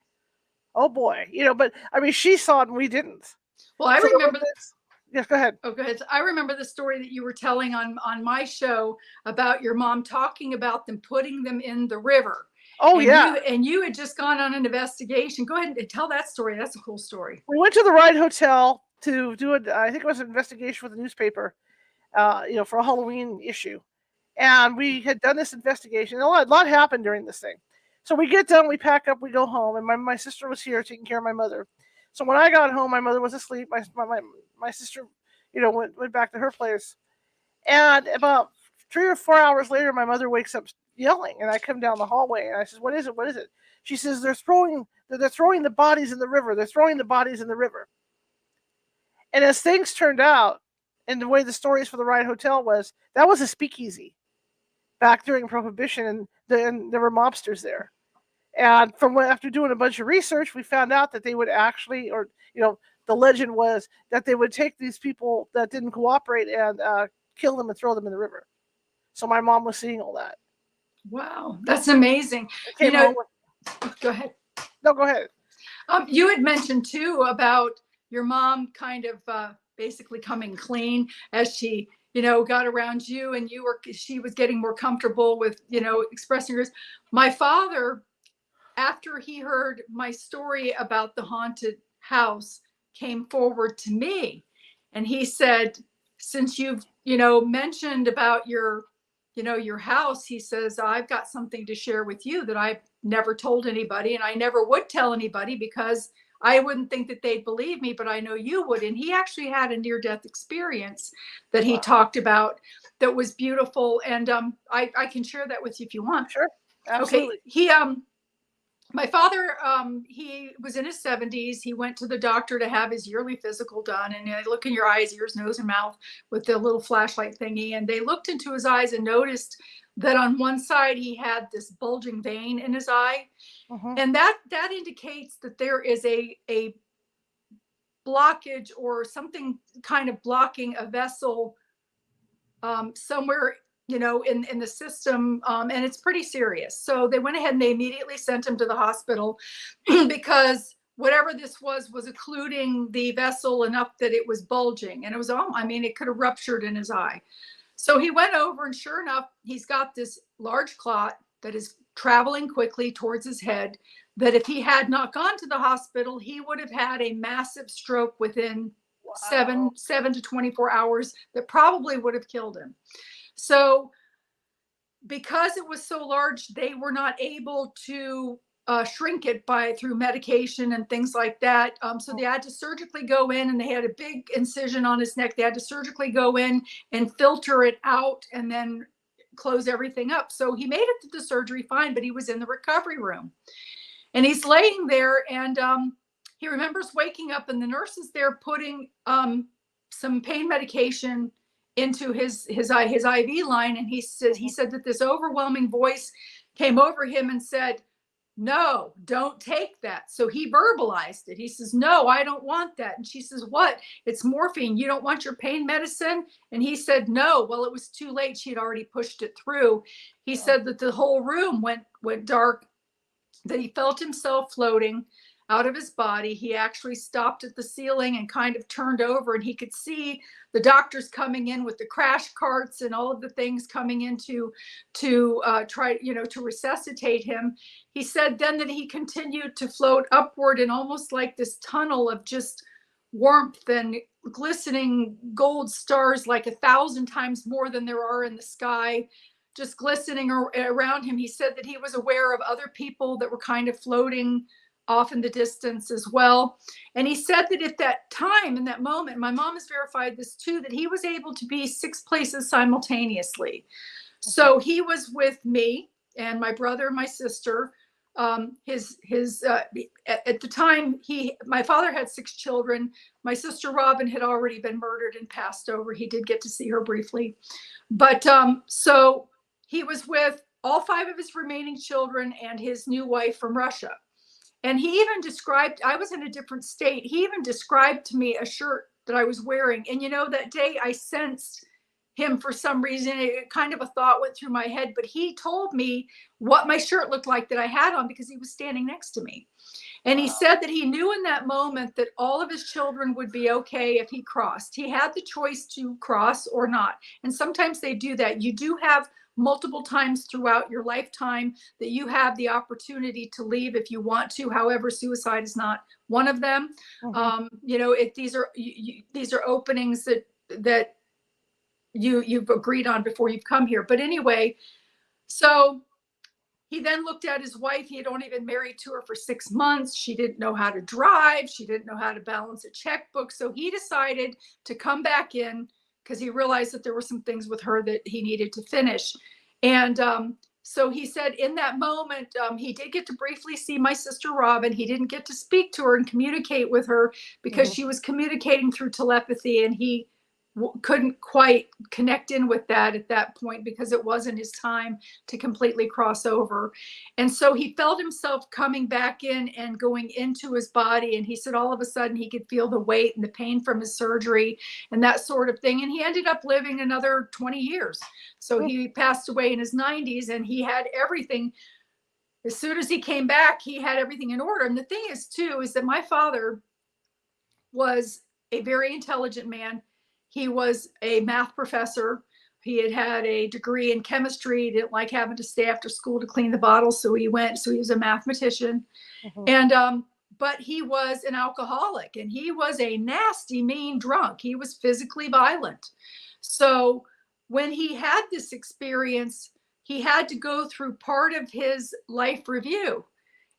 Oh boy, but I mean, she saw it and we didn't. Well, I So there was remember. this. Yes, go ahead. Oh, go ahead. I remember the story that you were telling on my show about your mom talking about them putting them in the river. Oh And yeah, you had just gone on an investigation. Go ahead and tell that story. That's a cool story. we went to the right hotel to do it. I think it was an investigation with the newspaper, for a Halloween issue, and we had done this investigation. A lot happened during this thing. So we get done, we pack up, we go home, and my sister was here taking care of my mother. So when I got home, my mother was asleep. My sister, went back to her place, and about 3 or 4 hours later, my mother wakes up yelling, and I come down the hallway, and I says, "What is it? What is it?" She says, "They're throwing the bodies in the river. They're throwing the bodies in the river." And as things turned out, and the way the stories for the Ride Hotel was, that was a speakeasy back during Prohibition, and there were mobsters there. And after doing a bunch of research, we found out that they would actually, the legend was that they would take these people that didn't cooperate and kill them and throw them in the river. So my mom was seeing all that. Wow, that's amazing. Came home with, Go ahead. No, go ahead. You had mentioned too about your mom kind of basically coming clean as she, got around you, and she was getting more comfortable with, expressing hers. My father, after he heard my story about the haunted house, came forward to me, and he said, since you've, mentioned about your house, he says, I've got something to share with you that I've never told anybody, and I never would tell anybody because I wouldn't think that they'd believe me, but I know you would. And he actually had a near-death experience that he talked about that was beautiful. And I can share that with you if you want. Sure, absolutely. Okay. My father, he was in his 70s. He went to the doctor to have his yearly physical done. And they look in your eyes, ears, nose, and mouth with the little flashlight thingy. And they looked into his eyes and noticed that on one side he had this bulging vein in his eye. Mm-hmm. And that indicates that there is a blockage or something kind of blocking a vessel somewhere, in the system, and it's pretty serious. So they went ahead and they immediately sent him to the hospital because whatever this was occluding the vessel enough that it was bulging, and it was, it could have ruptured in his eye. So he went over, and sure enough, he's got this large clot that is traveling quickly towards his head, that if he had not gone to the hospital, he would have had a massive stroke within seven to 24 hours that probably would have killed him. So because it was so large, they were not able to shrink it through medication and things like that. So they had to surgically go in, and they had a big incision on his neck. They had to surgically go in and filter it out and then close everything up. So he made it to the surgery fine, but he was in the recovery room, and he's laying there, and he remembers waking up, and the nurses there putting some pain medication into his IV line. And he said that this overwhelming voice came over him and said, no, don't take that. So he verbalized it. He says, no, I don't want that. And she says, what? It's morphine. You don't want your pain medicine? And he said, no. Well, it was too late. She had already pushed it through. He said that the whole room went dark, that he felt himself floating out of his body. He actually stopped at the ceiling and kind of turned over, and he could see the doctors coming in with the crash carts and all of the things coming in to try, to resuscitate him. He said then that he continued to float upward in almost like this tunnel of just warmth and glistening gold stars, like 1,000 times more than there are in the sky, just glistening around him. He said that he was aware of other people that were kind of floating off in the distance as well. And he said that at that time, in that moment, my mom has verified this too, that he was able to be 6 places simultaneously. So he was with me and my brother and my sister. At the time, my father had 6 children. My sister Robin had already been murdered and passed over. He did get to see her briefly. But so he was with all 5 of his remaining children and his new wife from Russia. And he even described, I was in a different state. He even described to me a shirt that I was wearing. And that day I sensed him for some reason. It kind of a thought went through my head, but he told me what my shirt looked like that I had on because he was standing next to me. And he said that he knew in that moment that all of his children would be okay if he crossed. He had the choice to cross or not. And sometimes they do that. You do have multiple times throughout your lifetime that you have the opportunity to leave if you want to. However, suicide is not one of them. You know, these are openings that you've agreed on before you've come here. But anyway, so he then looked at his wife. He had only been married to her for 6 months. She didn't know how to drive. She didn't know how to balance a checkbook. So he decided to come back in because he realized that there were some things with her that he needed to finish. And so he said in that moment, he did get to briefly see my sister Robin. He didn't get to speak to her and communicate with her because she was communicating through telepathy, and he couldn't quite connect in with that at that point because it wasn't his time to completely cross over. And so he felt himself coming back in and going into his body. And he said all of a sudden he could feel the weight and the pain from his surgery and that sort of thing. And he ended up living another 20 years. So he passed away in his 90s, and he had everything. As soon as he came back, he had everything in order. And the thing is too, is that my father was a very intelligent man. He was a math professor. He had a degree in chemistry. He didn't like having to stay after school to clean the bottles. So he went, so he was a mathematician. And, but he was an alcoholic, and he was a nasty, mean drunk. He was physically violent. So when he had this experience, he had to go through part of his life review.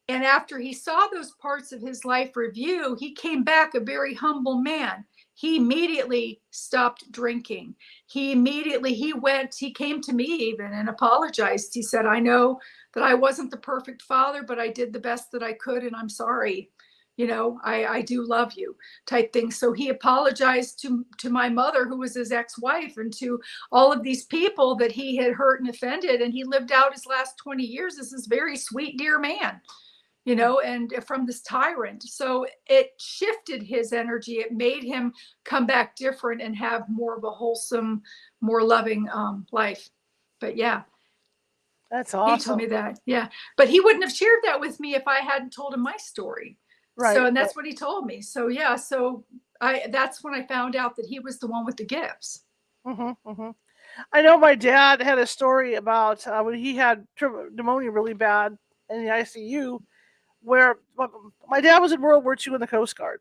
And after he saw those parts of his life review, he came back a very humble man. He immediately stopped drinking. He came to me even and apologized. He said, I know that I wasn't the perfect father, but I did the best that I could, and I'm sorry. You know, I do love you type thing. So he apologized to my mother, who was his ex-wife, and to all of these people that he had hurt and offended. And he lived out his last 20 years as this very sweet, dear man, you know, and from this tyrant. So it shifted his energy. It made him come back different and have more of a wholesome, more loving life. But yeah. That's awesome. He told me that. Yeah. But he wouldn't have shared that with me if I hadn't told him my story. Right. So, and that's what he told me. So yeah. So that's when I found out that he was the one with the gifts. I know my dad had a story about when he had pneumonia really bad in the ICU, where my dad was in World War II in the Coast Guard.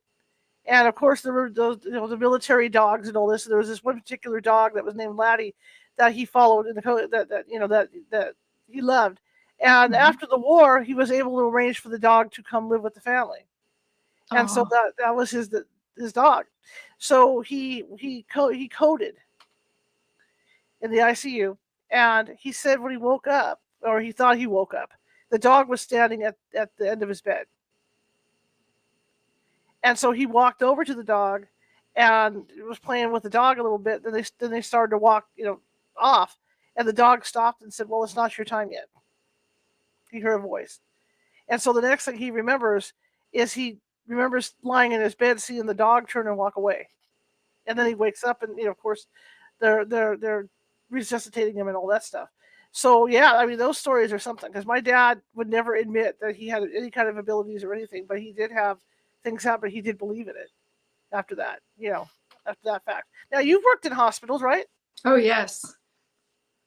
And of course there were those, you know, the military dogs and all this. And there was this one particular dog that was named Laddie that he followed in the that he loved. And after the war, he was able to arrange for the dog to come live with the family. And so that was his dog. So he coded in the ICU, and he said when he woke up, or he thought he woke up, the dog was standing at the end of his bed. And so he walked over to the dog and was playing with the dog a little bit. Then they started to walk, you know, off, and the dog stopped and said, "Well, it's not your time yet." He heard a voice. And so the next thing he remembers is he remembers lying in his bed, seeing the dog turn and walk away. And then he wakes up, and, you know, of course, they're resuscitating him and all that stuff. So yeah, I mean, those stories are something, because my dad would never admit that he had any kind of abilities or anything, but he did have things happen. He did believe in it after that, you know, after that fact. Now, you've worked in hospitals, right? Oh, yes.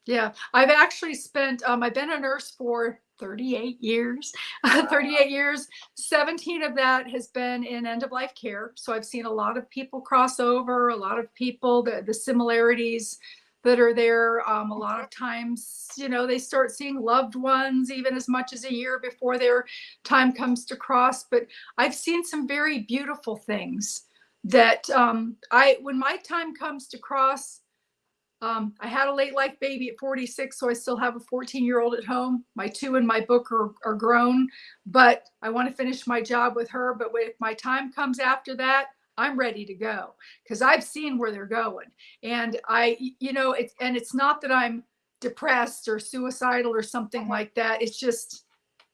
Yeah. I've actually spent, I've been a nurse for 38 years. 38 years. 17 of that has been in end-of-life care. So I've seen a lot of people cross over, a lot of people, the similarities that are there. A lot of times, you know, they start seeing loved ones even as much as a year before their time comes to cross. But I've seen some very beautiful things that when my time comes to cross, I had a late life baby at 46, so I still have a 14-year-old at home. My 2 in my book are grown, but I want to finish my job with her. But if my time comes after that, I'm ready to go, because I've seen where they're going. And it's not that I'm depressed or suicidal or something like that. It's just,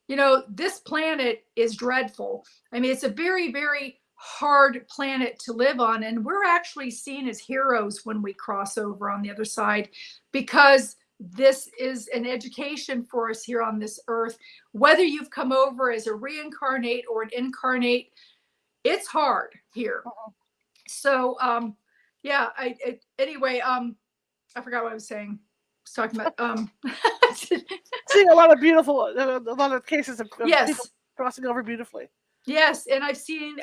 you know, this planet is dreadful. I mean, it's a very, very hard planet to live on. And we're actually seen as heroes when we cross over on the other side, because this is an education for us here on this earth. Whether you've come over as a reincarnate or an incarnate, it's hard here. So, yeah, anyway, I forgot what I was saying. I was talking about, seeing a lot of cases of yes. people crossing over beautifully. Yes, and I've seen,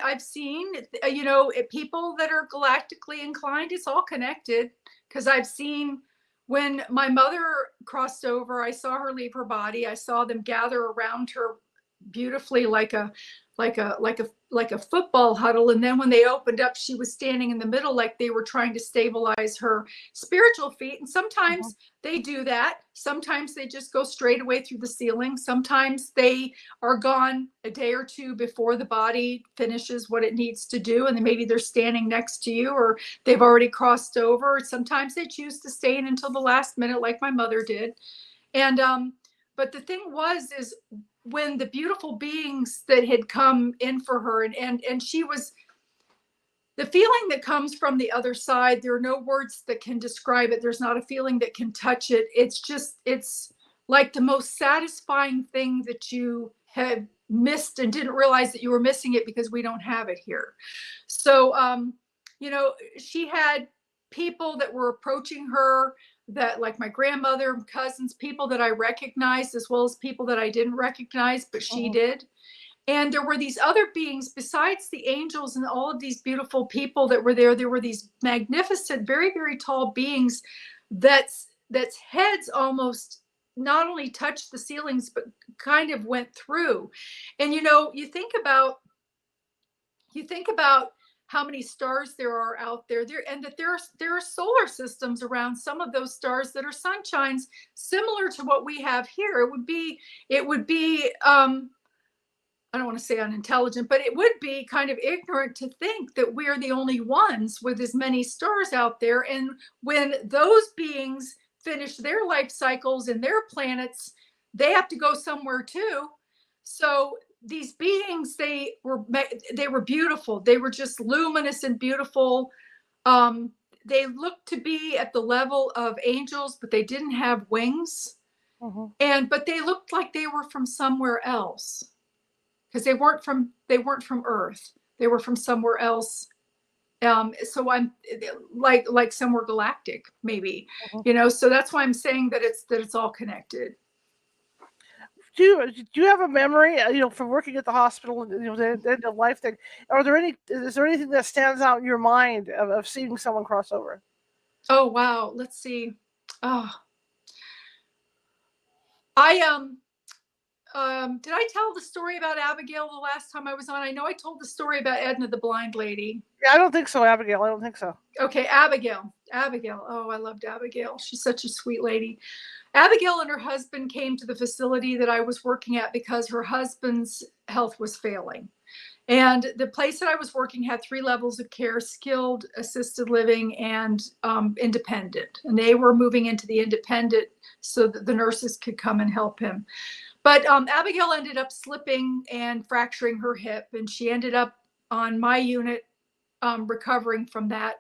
you know, people that are galactically inclined. It's all connected, because I've seen when my mother crossed over, I saw her leave her body. I saw them gather around her beautifully, like a football huddle. And then when they opened up, she was standing in the middle, like they were trying to stabilize her spiritual feet. And sometimes they do that. Sometimes they just go straight away through the ceiling. Sometimes they are gone a day or two before the body finishes what it needs to do. And then maybe they're standing next to you, or they've already crossed over. Sometimes they choose to stay in until the last minute, like my mother did. And, but the thing is when the beautiful beings that had come in for her, and she was, the feeling that comes from the other side, there are no words that can describe it. There's not a feeling that can touch it. It's like the most satisfying thing that you have missed and didn't realize that you were missing it, because we don't have it here. So, you know, she had people that were approaching her, that, like my grandmother, cousins, people that I recognized, as well as people that I didn't recognize, but she did. And there were these other beings besides the angels and all of these beautiful people that were there. There were these magnificent, very, very tall beings that's heads almost not only touched the ceilings, but kind of went through. And, you know, you think about how many stars there are out there, and that there are solar systems around some of those stars that are sunshines similar to what we have here. It would be I don't want to say unintelligent, but it would be kind of ignorant to think that we're the only ones with as many stars out there. And when those beings finish their life cycles and their planets, they have to go somewhere too. So these beings, they were beautiful. They were just luminous and beautiful. They looked to be at the level of angels, but they didn't have wings. But they looked like they were from somewhere else, because they weren't from Earth. They were from somewhere else. So I'm like somewhere galactic, maybe, you know. So that's why I'm saying that it's all connected. Do you have a memory, you know, from working at the hospital and, you know, the end of life thing? Is there anything that stands out in your mind of seeing someone cross over? Oh wow, let's see. Oh, did I tell the story about Abigail the last time I was on? I know I told the story about Edna, the blind lady. Yeah, I don't think so, Abigail. I don't think so. Okay, Abigail. Oh, I loved Abigail. She's such a sweet lady. Abigail and her husband came to the facility that I was working at because her husband's health was failing. And the place that I was working had 3 levels of care: skilled, assisted living, and independent. And they were moving into the independent so that the nurses could come and help him. But Abigail ended up slipping and fracturing her hip, and she ended up on my unit recovering from that.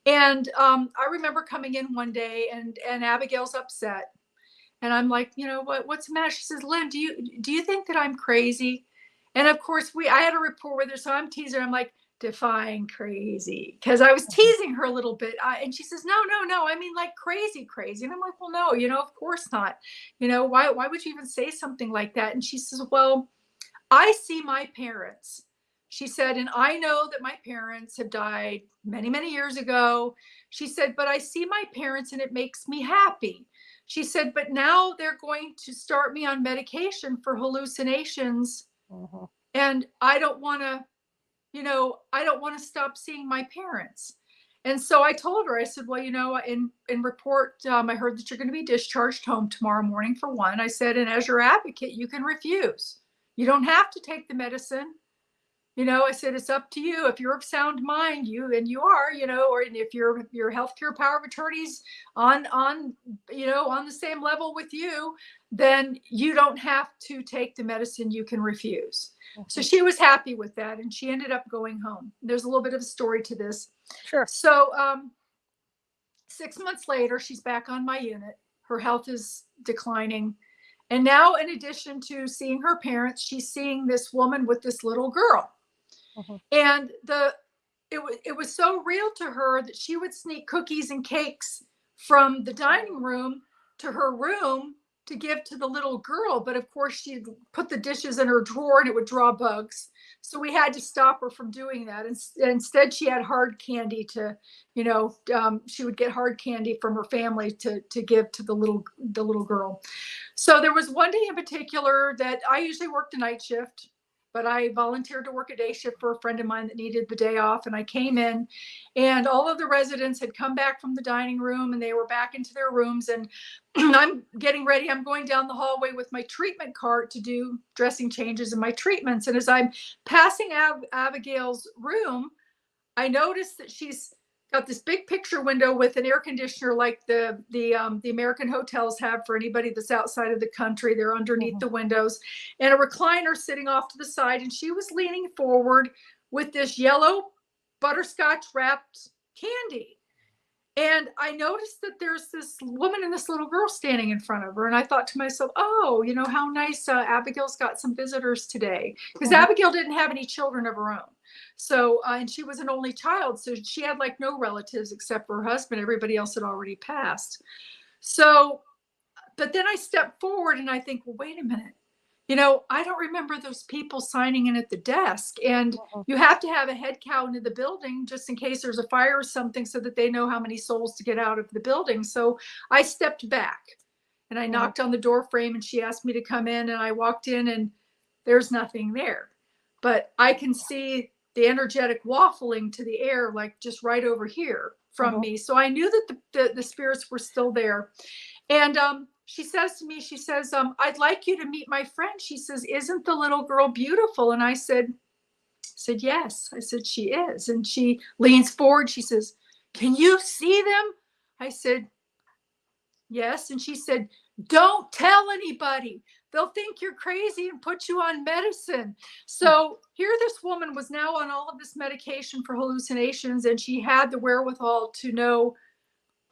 And I remember coming in one day, and Abigail's upset. And I'm like, you know, what's the matter? She says, Lynn, do you think that I'm crazy? And of course, I had a rapport with her, so I'm teasing her. I'm like, define crazy, because I was teasing her a little bit. And she says, no, I mean like crazy. And I'm like, well, no, you know, of course not. You know, why would you even say something like that? And she says, well, I see my parents. She said, and I know that my parents have died many, many years ago. She said, but I see my parents and it makes me happy. She said, but now they're going to start me on medication for hallucinations. And I don't want to, you know, I don't want to stop seeing my parents. And so I told her, I said, well, you know, in report, I heard that you're going to be discharged home tomorrow morning for one. I said, and as your advocate, you can refuse. You don't have to take the medicine. You know, I said, it's up to you. If you're of sound mind, you are, you know, or if your healthcare power of attorney's on, you know, on the same level with you, then you don't have to take the medicine. You can refuse. So she was happy with that, and she ended up going home. There's a little bit of a story to this. Sure. So 6 months later, she's back on my unit. Her health is declining. And now, in addition to seeing her parents, she's seeing this woman with this little girl. And it was so real to her that she would sneak cookies and cakes from the dining room to her room to give to the little girl. But of course, she'd put the dishes in her drawer and it would draw bugs. So we had to stop her from doing that. And instead, she had hard candy to, she would get hard candy from her family to give to the little girl. So there was one day in particular that I usually worked a night shift, but I volunteered to work a day shift for a friend of mine that needed the day off. And I came in, and all of the residents had come back from the dining room, and they were back into their rooms. And I'm getting ready. I'm going down the hallway with my treatment cart to do dressing changes in my treatments. And as I'm passing Abigail's room, I noticed that she's got this big picture window with an air conditioner like the American hotels have for anybody that's outside of the country. They're underneath the windows, and a recliner sitting off to the side. And she was leaning forward with this yellow butterscotch wrapped candy. And I noticed that there's this woman and this little girl standing in front of her. And I thought to myself, oh, how nice. Abigail's got some visitors today, because Abigail didn't have any children of her own. So, and she was an only child. So she had like no relatives except for her husband. Everybody else had already passed. So, but then I step forward and I think, well, wait a minute. I don't remember those people signing in at the desk. And you have to have a head count in the building just in case there's a fire or something, so that they know how many souls to get out of the building. So I stepped back and I knocked on the door frame, and she asked me to come in, and I walked in, and there's nothing there. But I can see the energetic waffling to the air, like just right over here from me. So I knew that the spirits were still there. And she says to me, I'd like you to meet my friend. She says, isn't the little girl beautiful? And I said, yes. I said, she is. And she leans forward. She says, can you see them? I said, yes. And she said, don't tell anybody. They'll think you're crazy and put you on medicine. So here this woman was now on all of this medication for hallucinations, and she had the wherewithal to know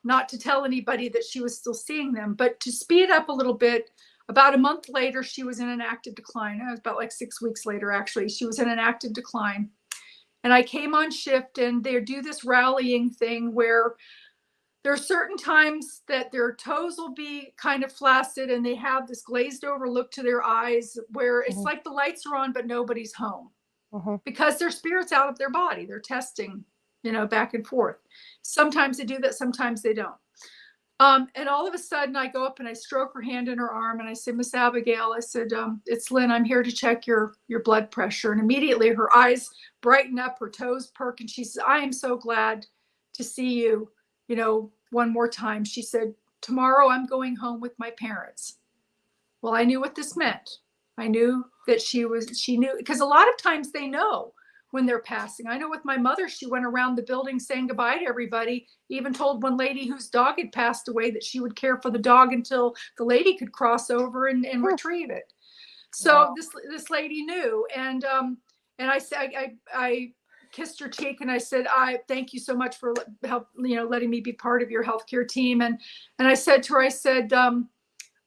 not to tell anybody that she was still seeing them. But to speed up a little bit, about a month later, she was in an active decline. It was about like 6 weeks later, actually. She was in an active decline. And I came on shift, and they do this rallying thing where there are certain times that their toes will be kind of flaccid, and they have this glazed over look to their eyes where it's like the lights are on, but nobody's home because their spirit's out of their body. They're testing, back and forth. Sometimes they do that. Sometimes they don't. And all of a sudden I go up and I stroke her hand in her arm, and I say, Miss Abigail, I said, it's Lynn, I'm here to check your blood pressure. And immediately her eyes brighten up, her toes perk, and she says, I am so glad to see you, one more time. She said, tomorrow I'm going home with my parents. Well, I knew what this meant. I knew that she knew, because a lot of times they know when they're passing. I know with my mother, she went around the building saying goodbye to everybody, even told one lady whose dog had passed away that she would care for the dog until the lady could cross over and retrieve it. So this lady knew. And I said, I kissed her cheek, and I said, I thank you so much for letting me be part of your healthcare team. And I said to her, I said,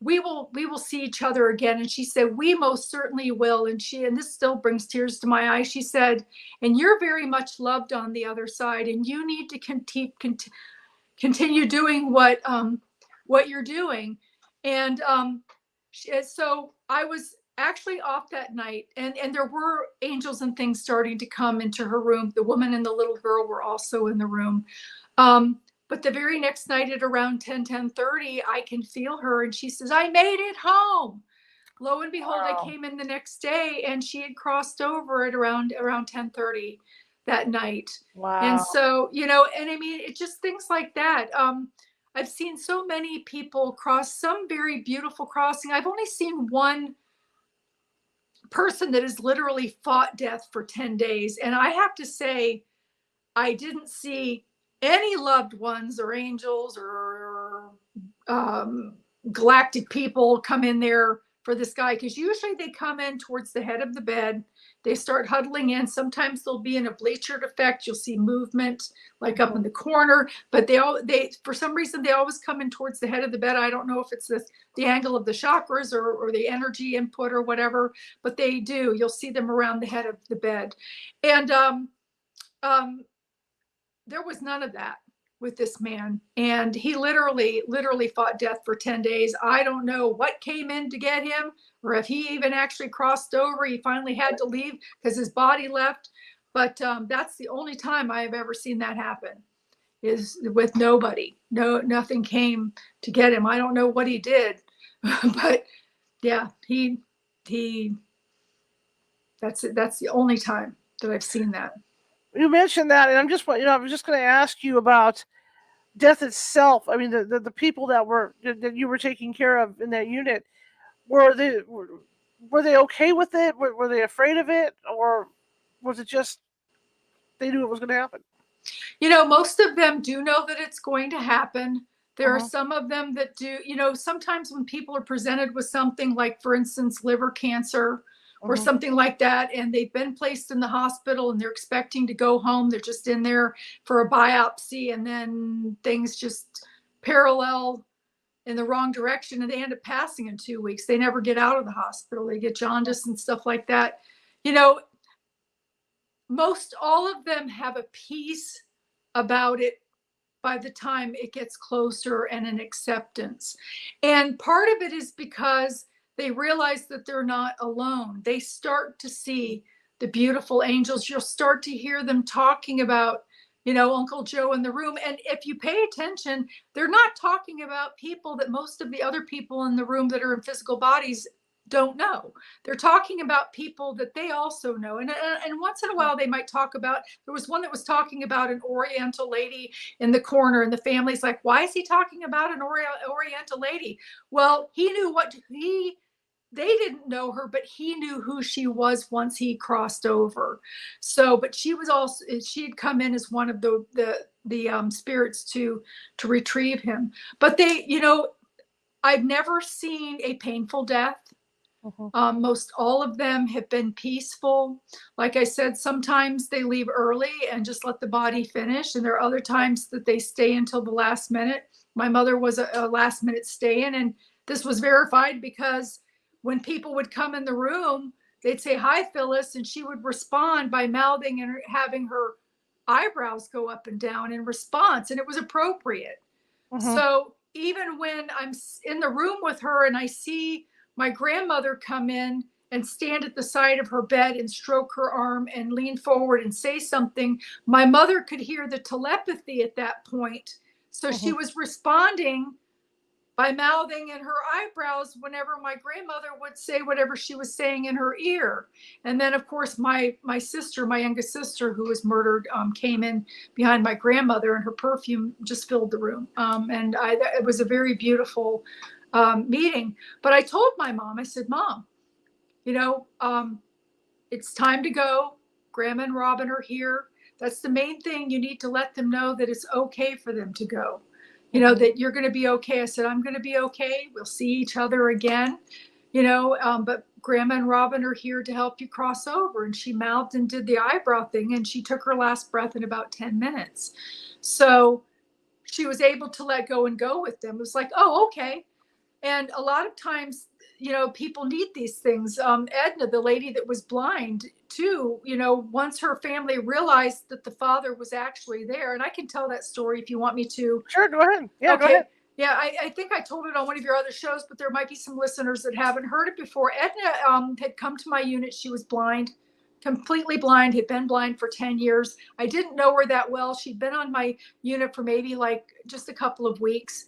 we will see each other again. And she said, we most certainly will. And this still brings tears to my eyes. She said, and you're very much loved on the other side, and you need to continue doing what you're doing. And so I was actually off that night, and there were angels and things starting to come into her room. The woman and the little girl were also in the room. But the very next night at around 10:30, I can feel her, and she says, I made it home. Lo and behold, I came in the next day, and she had crossed over at around 10:30 that night. Wow. And so, and I mean, it just things like that. I've seen so many people cross some very beautiful crossing. I've only seen one person that has literally fought death for 10 days. And I have to say, I didn't see any loved ones or angels or galactic people come in there for this guy, because usually they come in towards the head of the bed they start huddling in. Sometimes they'll be in a bleachered effect. You'll see movement like up in the corner, but they for some reason they always come in towards the head of the bed. I don't know if it's the angle of the chakras or the energy input or whatever, but they do. You'll see them around the head of the bed. And there was none of that with this man. And he literally fought death for 10 days. I don't know what came in to get him, or if he even actually crossed over. He finally had to leave because his body left. But that's the only time I have ever seen that happen, is with nobody. Nothing came to get him. I don't know what he did, but yeah, that's the only time that I've seen that. You mentioned that, and I was just going to ask you about death itself. I mean, the people that you were taking care of in that unit, were they okay with it? Were they afraid of it, or was it just they knew it was going to happen? Most of them do know that it's going to happen. There are some of them that do. Sometimes when people are presented with something like, for instance, liver cancer or something like that, and they've been placed in the hospital and they're expecting to go home, they're just in there for a biopsy, and then things just parallel in the wrong direction and they end up passing in 2 weeks. They never get out of the hospital. They get jaundice and stuff like that. Most all of them have a peace about it by the time it gets closer and an acceptance. And part of it is because they realize that they're not alone. They start to see the beautiful angels. You'll start to hear them talking about, Uncle Joe in the room. And if you pay attention, they're not talking about people that most of the other people in the room that are in physical bodies don't know. They're talking about people that they also know. And once in a while they might talk about, there was one that was talking about an Oriental lady in the corner, and the family's like, why is he talking about an Oriental lady? Well, he knew they didn't know her, but he knew who she was once he crossed over. So, but she'd come in as one of the spirits to retrieve him. But I've never seen a painful death. Most all of them have been peaceful. Like I said, sometimes they leave early and just let the body finish. And there are other times that they stay until the last minute. My mother was a last minute stay in, and this was verified because when people would come in the room, they'd say, hi, Phyllis. And she would respond by mouthing and having her eyebrows go up and down in response. And it was appropriate. So even when I'm in the room with her and I see my grandmother come in and stand at the side of her bed and stroke her arm and lean forward and say something, my mother could hear the telepathy at that point. So she was responding by mouthing and her eyebrows whenever my grandmother would say whatever she was saying in her ear. And then, of course, my sister, my youngest sister, who was murdered, came in behind my grandmother, and her perfume just filled the room. And it was a very beautiful meeting. But I told my mom, I said, Mom, it's time to go. Grandma and Robin are here. That's the main thing. You need to let them know that it's okay for them to go. That you're going to be okay. I said, I'm going to be okay. We'll see each other again, but Grandma and Robin are here to help you cross over. And she mouthed and did the eyebrow thing, and she took her last breath in about 10 minutes. So she was able to let go and go with them. It was like, oh, okay. And a lot of times, people need these things. Edna, the lady that was blind too, once her family realized that the father was actually there, and I can tell that story if you want me to. Sure, go ahead. Yeah, okay. Go ahead. Yeah, I think I told it on one of your other shows, but there might be some listeners that haven't heard it before. Edna had come to my unit. She was blind, completely blind, had been blind for 10 years. I didn't know her that well. She'd been on my unit for maybe like just a couple of weeks.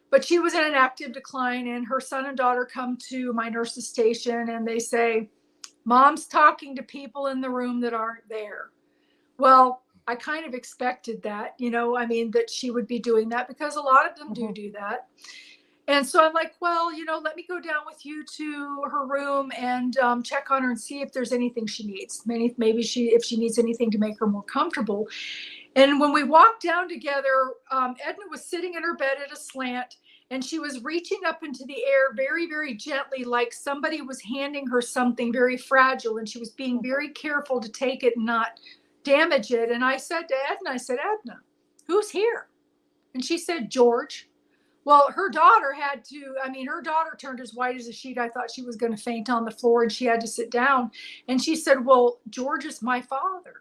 But she was in an active decline, and her son and daughter come to my nurse's station and they say, Mom's talking to people in the room that aren't there. Well, I kind of expected that, that she would be doing that because a lot of them do that. And so I'm like, well, let me go down with you to her room and check on her and see if there's anything she needs. Maybe if she needs anything to make her more comfortable. And when we walked down together, Edna was sitting in her bed at a slant, and she was reaching up into the air very, very gently, like somebody was handing her something very fragile, and she was being very careful to take it and not damage it. And I said to Edna, I said, Edna, who's here? And she said, George. Well, her daughter her daughter turned as white as a sheet. I thought she was going to faint on the floor, and she had to sit down. And she said, well, George is my father.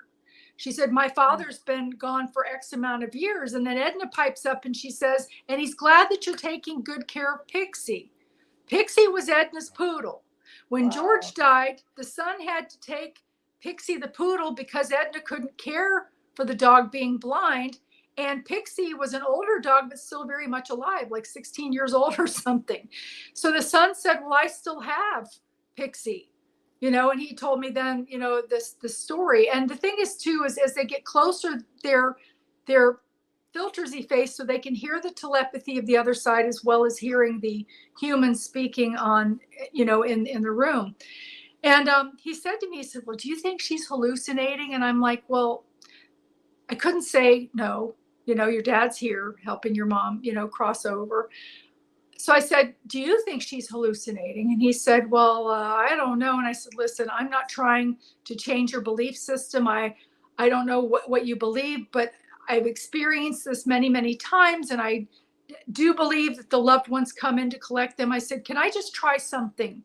She said, my father's been gone for X amount of years. And then Edna pipes up and she says, and he's glad that you're taking good care of Pixie. Pixie was Edna's poodle. When George died, the son had to take Pixie the poodle because Edna couldn't care for the dog being blind. And Pixie was an older dog, but still very much alive, like 16 years old or something. So the son said, well, I still have Pixie, and he told me then, the story. And the thing is too, is as they get closer, their filters effaced so they can hear the telepathy of the other side, as well as hearing the humans speaking on, in the room. And he said to me, he said, well, do you think she's hallucinating? And I'm like, well, I couldn't say no. Your dad's here helping your mom, cross over. So I said, do you think she's hallucinating? And he said, well, I don't know. And I said, listen, I'm not trying to change your belief system. I don't know what you believe, but I've experienced this many, many times. And I do believe that the loved ones come in to collect them. I said, can I just try something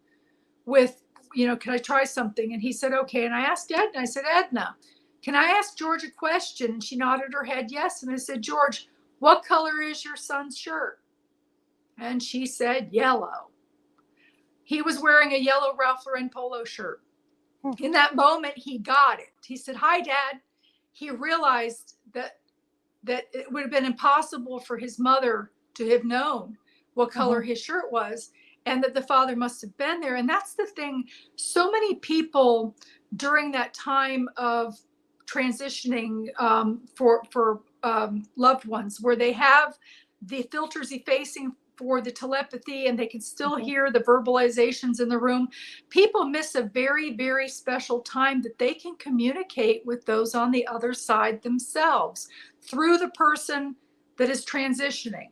can I try something? And he said, okay. And I asked Edna, I said, Edna, can I ask George a question? And she nodded her head yes. And I said, George, what color is your son's shirt? And she said, yellow. He was wearing a yellow Ralph Lauren polo shirt. In that moment, he got it. He said, hi, Dad. He realized that it would have been impossible for his mother to have known what color his shirt was, and that the father must have been there. And that's the thing. So many people during that time of transitioning for loved ones, where they have the filters effacing for the telepathy and they can still hear the verbalizations in the room, people miss a very, very special time that they can communicate with those on the other side themselves through the person that is transitioning.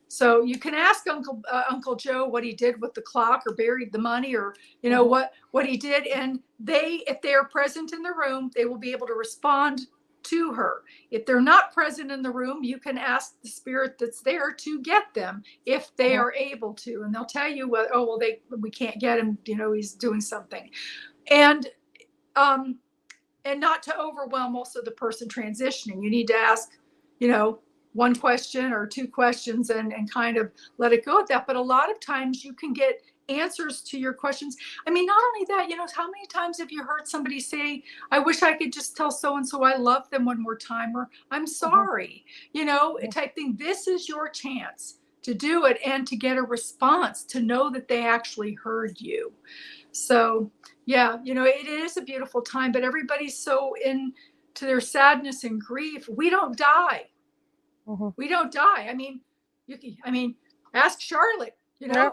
So you can ask Uncle Joe what he did with the clock, or buried the money, or what he did, and if they are present in the room, they will be able to respond to her. If they're not present in the room, you can ask the spirit that's there to get them if they are able to, and they'll tell you, we can't get him, he's doing something, and not to overwhelm also the person transitioning. You need to ask, one question or two questions and kind of let it go at that. But a lot of times you can get answers to your questions. I mean, not only that, how many times have you heard somebody say, I wish I could just tell so-and-so I love them one more time, or I'm sorry, type thing. This is your chance to do it and to get a response, to know that they actually heard you. So yeah, it is a beautiful time, but everybody's so into their sadness and grief. We don't die. We don't die. I mean, ask Charlotte.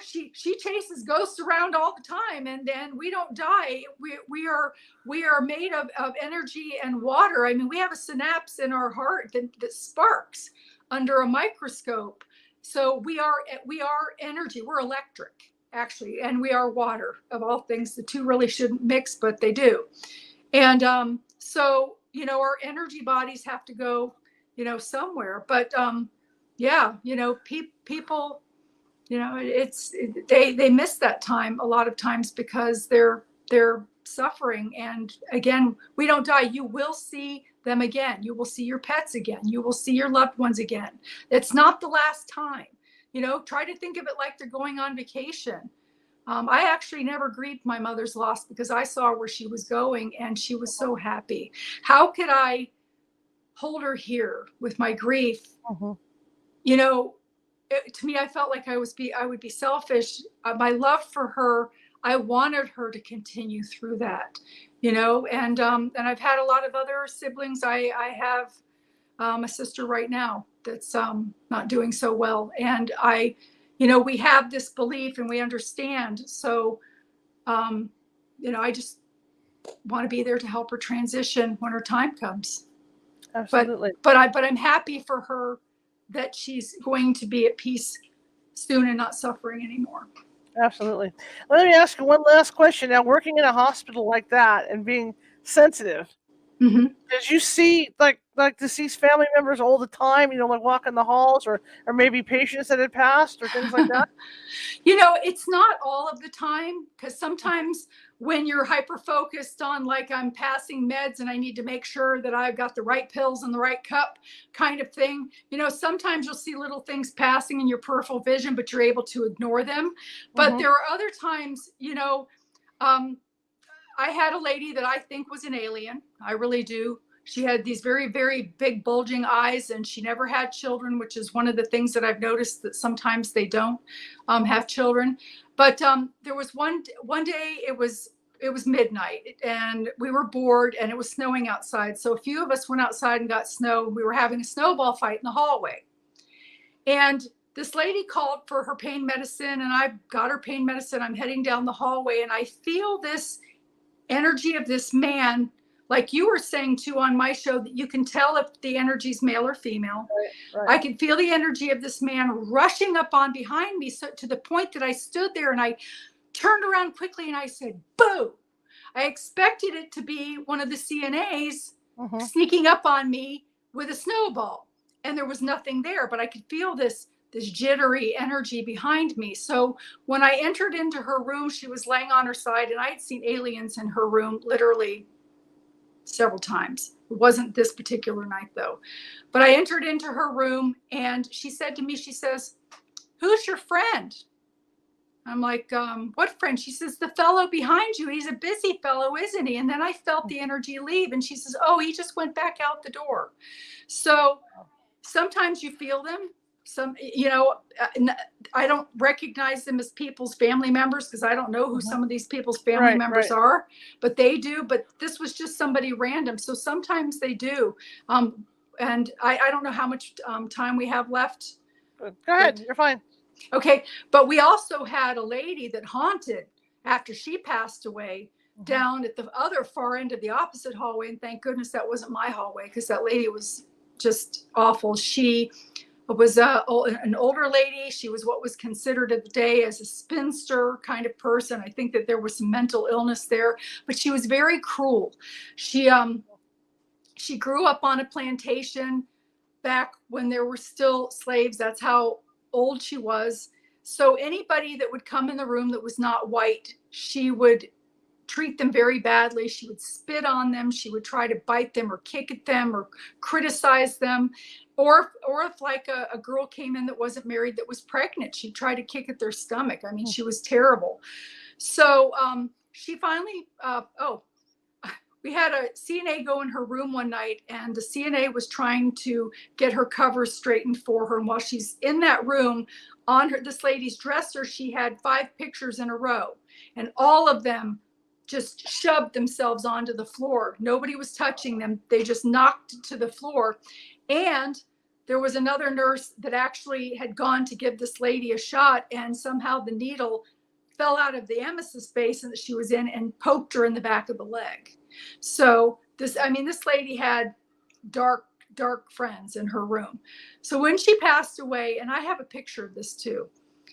She chases ghosts around all the time, and we don't die. We are made of energy and water. I mean, we have a synapse in our heart that sparks under a microscope. So we are energy. We're electric, actually, and we are water. Of all things, the two really shouldn't mix, but they do. And so our energy bodies have to go somewhere, but people, they miss that time a lot of times because they're suffering. And again, we don't die. You will see them again. You will see your pets again. You will see your loved ones again. It's not the last time. Try to think of it like they're going on vacation. I actually never grieved my mother's loss because I saw where she was going and she was so happy. How could I hold her here with my grief? To me, I felt like I would be selfish. My love for her, I wanted her to continue through that, and I've had a lot of other siblings. I have a sister right now that's not doing so well, and we have this belief and we understand. So I just want to be there to help her transition when her time comes. Absolutely. But I'm happy for her that she's going to be at peace soon and not suffering anymore. Absolutely. Let me ask you one last question. Now, working in a hospital like that and being sensitive, Mm-hmm. did you see like deceased family members all the time? Like walking the halls, or maybe patients that had passed, or things like that. It's not all of the time, because sometimes when you're hyper focused on, like, I'm passing meds and I need to make sure that I've got the right pills in the right cup kind of thing, sometimes you'll see little things passing in your peripheral vision, but you're able to ignore them. But there are other times, I had a lady that I think was an alien. I really do. She had these very, very big bulging eyes, and she never had children, which is one of the things that I've noticed, that sometimes they don't have children. But there was one day, it was midnight and we were bored and it was snowing outside. So a few of us went outside and got snow. We were having a snowball fight in the hallway. And this lady called for her pain medicine, and I got her pain medicine. I'm heading down the hallway and I feel this energy of this man, like you were saying too on my show, that you can tell if the energy's male or female. Right. I could feel the energy of this man rushing up on behind me, so to the point that I stood there and I turned around quickly and I said, boo. I expected it to be one of the CNAs sneaking up on me with a snowball, and there was nothing there, but I could feel this jittery energy behind me. So when I entered into her room, she was laying on her side, and I had seen aliens in her room literally several times. It wasn't this particular night though. But I entered into her room and she said to me, she says, "Who's your friend?" I'm like, what friend? She says, "The fellow behind you. He's a busy fellow, isn't he?" And then I felt the energy leave, and she says, "Oh, he just went back out the door." So sometimes you feel them. I don't recognize them as people's family members, because I don't know who some of these people's family members are, but they do. But this was just somebody random. So sometimes they do. And I don't know how much time we have left. Go ahead. You're fine. Okay. But we also had a lady that haunted after she passed away down at the other far end of the opposite hallway. And thank goodness that wasn't my hallway, because that lady was just awful. She was an older lady. She was what was considered at the day as a spinster kind of person. I think that there was some mental illness there, but she was very cruel. She grew up on a plantation back when there were still slaves. That's how old she was. So anybody that would come in the room that was not white, she would treat them very badly. She would spit on them. She would try to bite them or kick at them or criticize them. Or if like a girl came in that wasn't married, that was pregnant, she'd try to kick at their stomach. I mean, she was terrible. So she finally, we had a CNA go in her room one night, and the CNA was trying to get her covers straightened for her. And while she's in that room, on this lady's dresser, she had 5 pictures in a row, and all of them just shoved themselves onto the floor. Nobody was touching them. They just knocked to the floor. And there was another nurse that actually had gone to give this lady a shot, and somehow the needle fell out of the emesis basin that she was in and poked her in the back of the leg. So this lady had dark friends in her room. So when she passed away, and I have a picture of this too,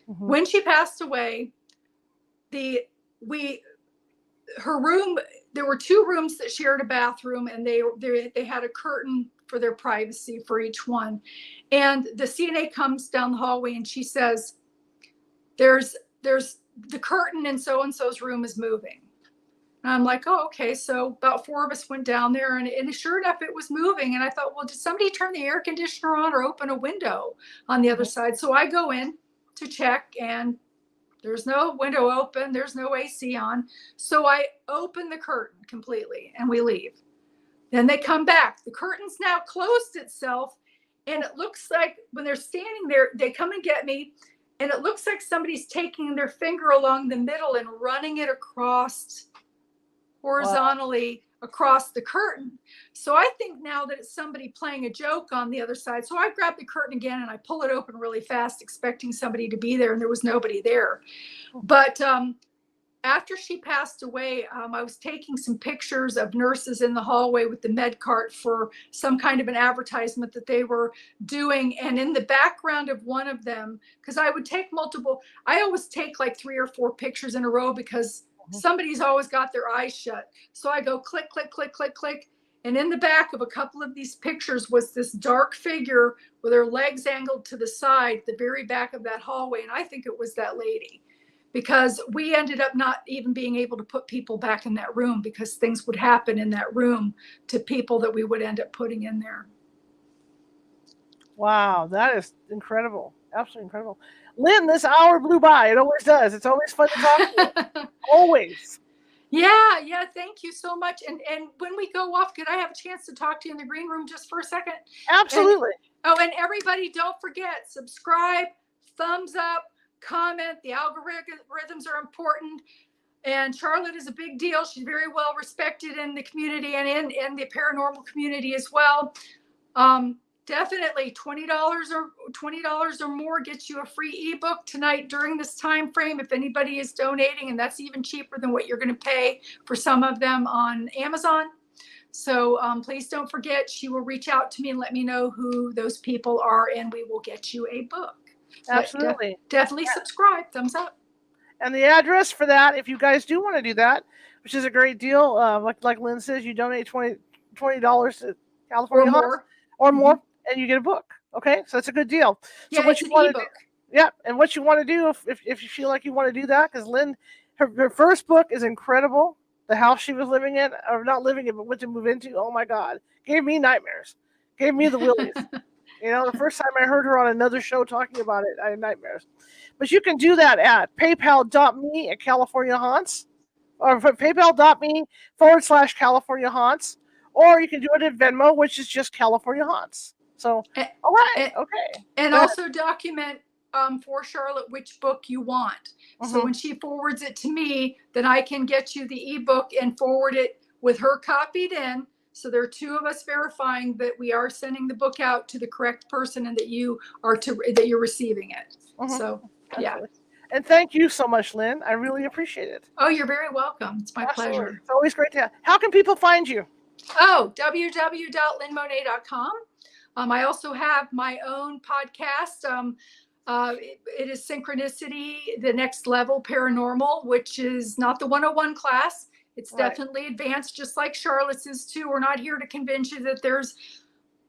when she passed away, her room, there were 2 rooms that shared a bathroom, and they had a curtain for their privacy for each one. And the CNA comes down the hallway and she says, there's the curtain in so-and-so's room is moving. And I'm like, oh, okay. So about 4 of us went down there, and sure enough, it was moving. And I thought, well, did somebody turn the air conditioner on or open a window on the other side? So I go in to check, and there's no window open. There's no AC on. So I open the curtain completely and we leave. Then they come back. The curtain's now closed itself. And it looks like when they're standing there, they come and get me. And it looks like somebody's taking their finger along the middle and running it across horizontally across the curtain. So I think now that it's somebody playing a joke on the other side. So I grab the curtain again and I pull it open really fast, expecting somebody to be there, and there was nobody there. But after she passed away, I was taking some pictures of nurses in the hallway with the med cart for some kind of an advertisement that they were doing. And in the background of one of them, because I would take multiple, I always take like 3 or 4 pictures in a row because somebody's always got their eyes shut. So I go click, click, click, click, click. And in the back of a couple of these pictures was this dark figure with her legs angled to the side, the very back of that hallway. And I think it was that lady, because we ended up not even being able to put people back in that room because things would happen in that room to people that we would end up putting in there. Wow, that is incredible. Absolutely incredible. Lynn, this hour blew by. It always does. It's always fun to talk to you. Always. Yeah, thank you so much. And when we go off, could I have a chance to talk to you in the green room just for a second? Absolutely. And everybody, don't forget, subscribe, thumbs up, comment. The algorithms are important. And Charlotte is a big deal. She's very well respected in the community and in the paranormal community as well. Definitely $20 or more gets you a free ebook tonight during this time frame if anybody is donating, and that's even cheaper than what you're going to pay for some of them on Amazon. So please don't forget, she will reach out to me and let me know who those people are, and we will get you a book. Absolutely. Definitely subscribe. Thumbs up. And the address for that, if you guys do want to do that, which is a great deal, like Lynn says, you donate $20 to California Haunts or more, and you get a book. Okay, so it's a good deal. Yeah, so what it's you an want ebook. to do, yeah, and what you want to do if you feel like you want to do that, because Lynn, her first book is incredible. The house she was living in, or not living in, but went to move into. Oh my God, gave me nightmares. Gave me the willies. The first time I heard her on another show talking about it, I had nightmares. But you can do that at paypal.me at California Haunts, or paypal.me/California Haunts, or you can do it at Venmo, which is just California Haunts. So, all right, okay. And also document for Charlotte which book you want. So when she forwards it to me, then I can get you the ebook and forward it with her copied in. So there are 2 of us verifying that we are sending the book out to the correct person and that you're receiving it. So yeah. And thank you so much, Lynn. I really appreciate it. Oh, you're very welcome. It's my pleasure. It's always great to have. How can people find you? Oh, www.lynnmonet.com. I also have my own podcast. It is Synchronicity, the Next Level Paranormal, which is not the 101 class. It's definitely advanced, just like Charlotte's is too. We're not here to convince you that there's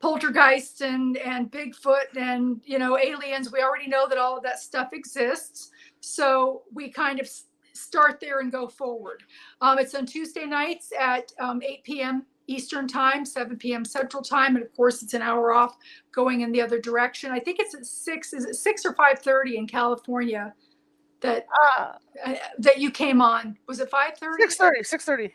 poltergeists and Bigfoot and aliens. We already know that all of that stuff exists. So we kind of start there and go forward. It's on Tuesday nights at 8 p.m. Eastern time, 7 p.m. Central time. And of course, it's an hour off going in the other direction. I think it's at 6. Is it 6 or 5:30 in California that you came on? Was it 5:30?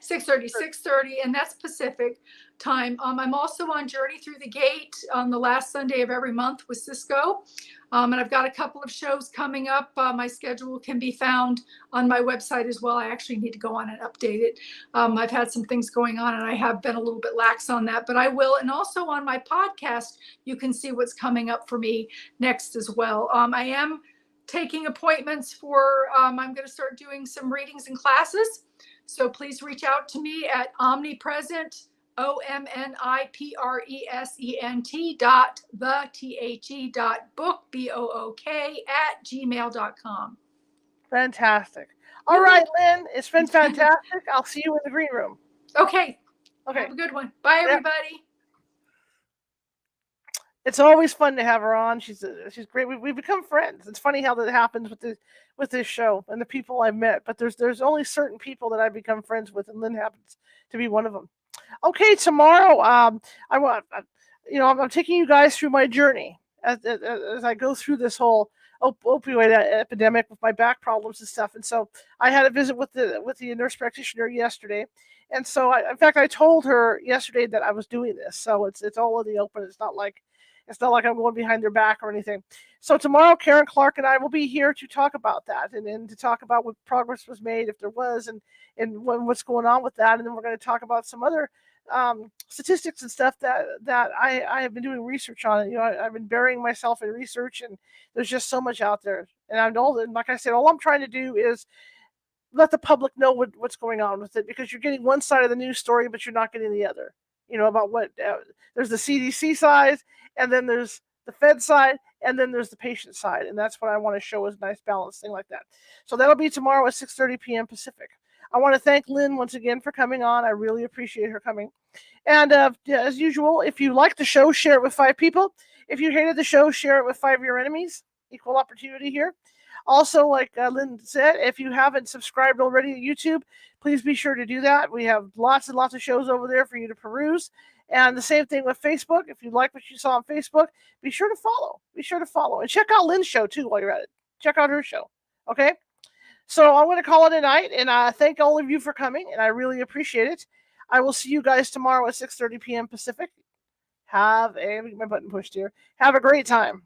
6:30. And that's Pacific time. I'm also on Journey Through the Gate on the last Sunday of every month with Cisco. And I've got a couple of shows coming up. My schedule can be found on my website as well. I actually need to go on and update it. I've had some things going on and I have been a little bit lax on that, but I will. And also on my podcast, you can see what's coming up for me next as well. I am taking appointments for, I'm going to start doing some readings and classes. So please reach out to me at Omnipresent, OMNIPRESENT.book, BOOK@gmail.com. Fantastic. All right, Lynn, it's been fantastic. I'll see you in the green room. Okay. Have a good one. Bye, everybody. It's always fun to have her on. She's great. We've become friends. It's funny how that happens with this show and the people I've met. But there's only certain people that I've become friends with, and Lynn happens to be one of them. Okay, tomorrow I'm taking you guys through my journey as I go through this whole opioid epidemic with my back problems and stuff. And so I had a visit with the nurse practitioner yesterday. And so in fact, I told her yesterday that I was doing this. So it's all in the open. It's not like I'm going behind their back or anything. So tomorrow, Karen Clark and I will be here to talk about that and to talk about what progress was made, if there was, and what's going on with that. And then we're going to talk about some other statistics and stuff that I have been doing research on. I've been burying myself in research, and there's just so much out there. And like I said, all I'm trying to do is let the public know what's going on with it, because you're getting one side of the news story, but you're not getting the other. About what there's the CDC side, and then there's the Fed side, and then there's the patient side, and that's what I want to show as a nice balanced thing like that. So that'll be tomorrow at 6:30 p.m. Pacific. I want to thank Lynn once again for coming on. I really appreciate her coming. And as usual, if you like the show, share it with 5 people. If you hated the show, share it with 5 of your enemies. Equal opportunity here. Also, like Lynn said, if you haven't subscribed already to YouTube, please be sure to do that. We have lots and lots of shows over there for you to peruse. And the same thing with Facebook. If you like what you saw on Facebook, be sure to follow. Be sure to follow. And check out Lynn's show, too, while you're at it. Check out her show. Okay? So I'm going to call it a night. And I thank all of you for coming. And I really appreciate it. I will see you guys tomorrow at 6:30 p.m. Pacific. My button pushed here. Have a great time.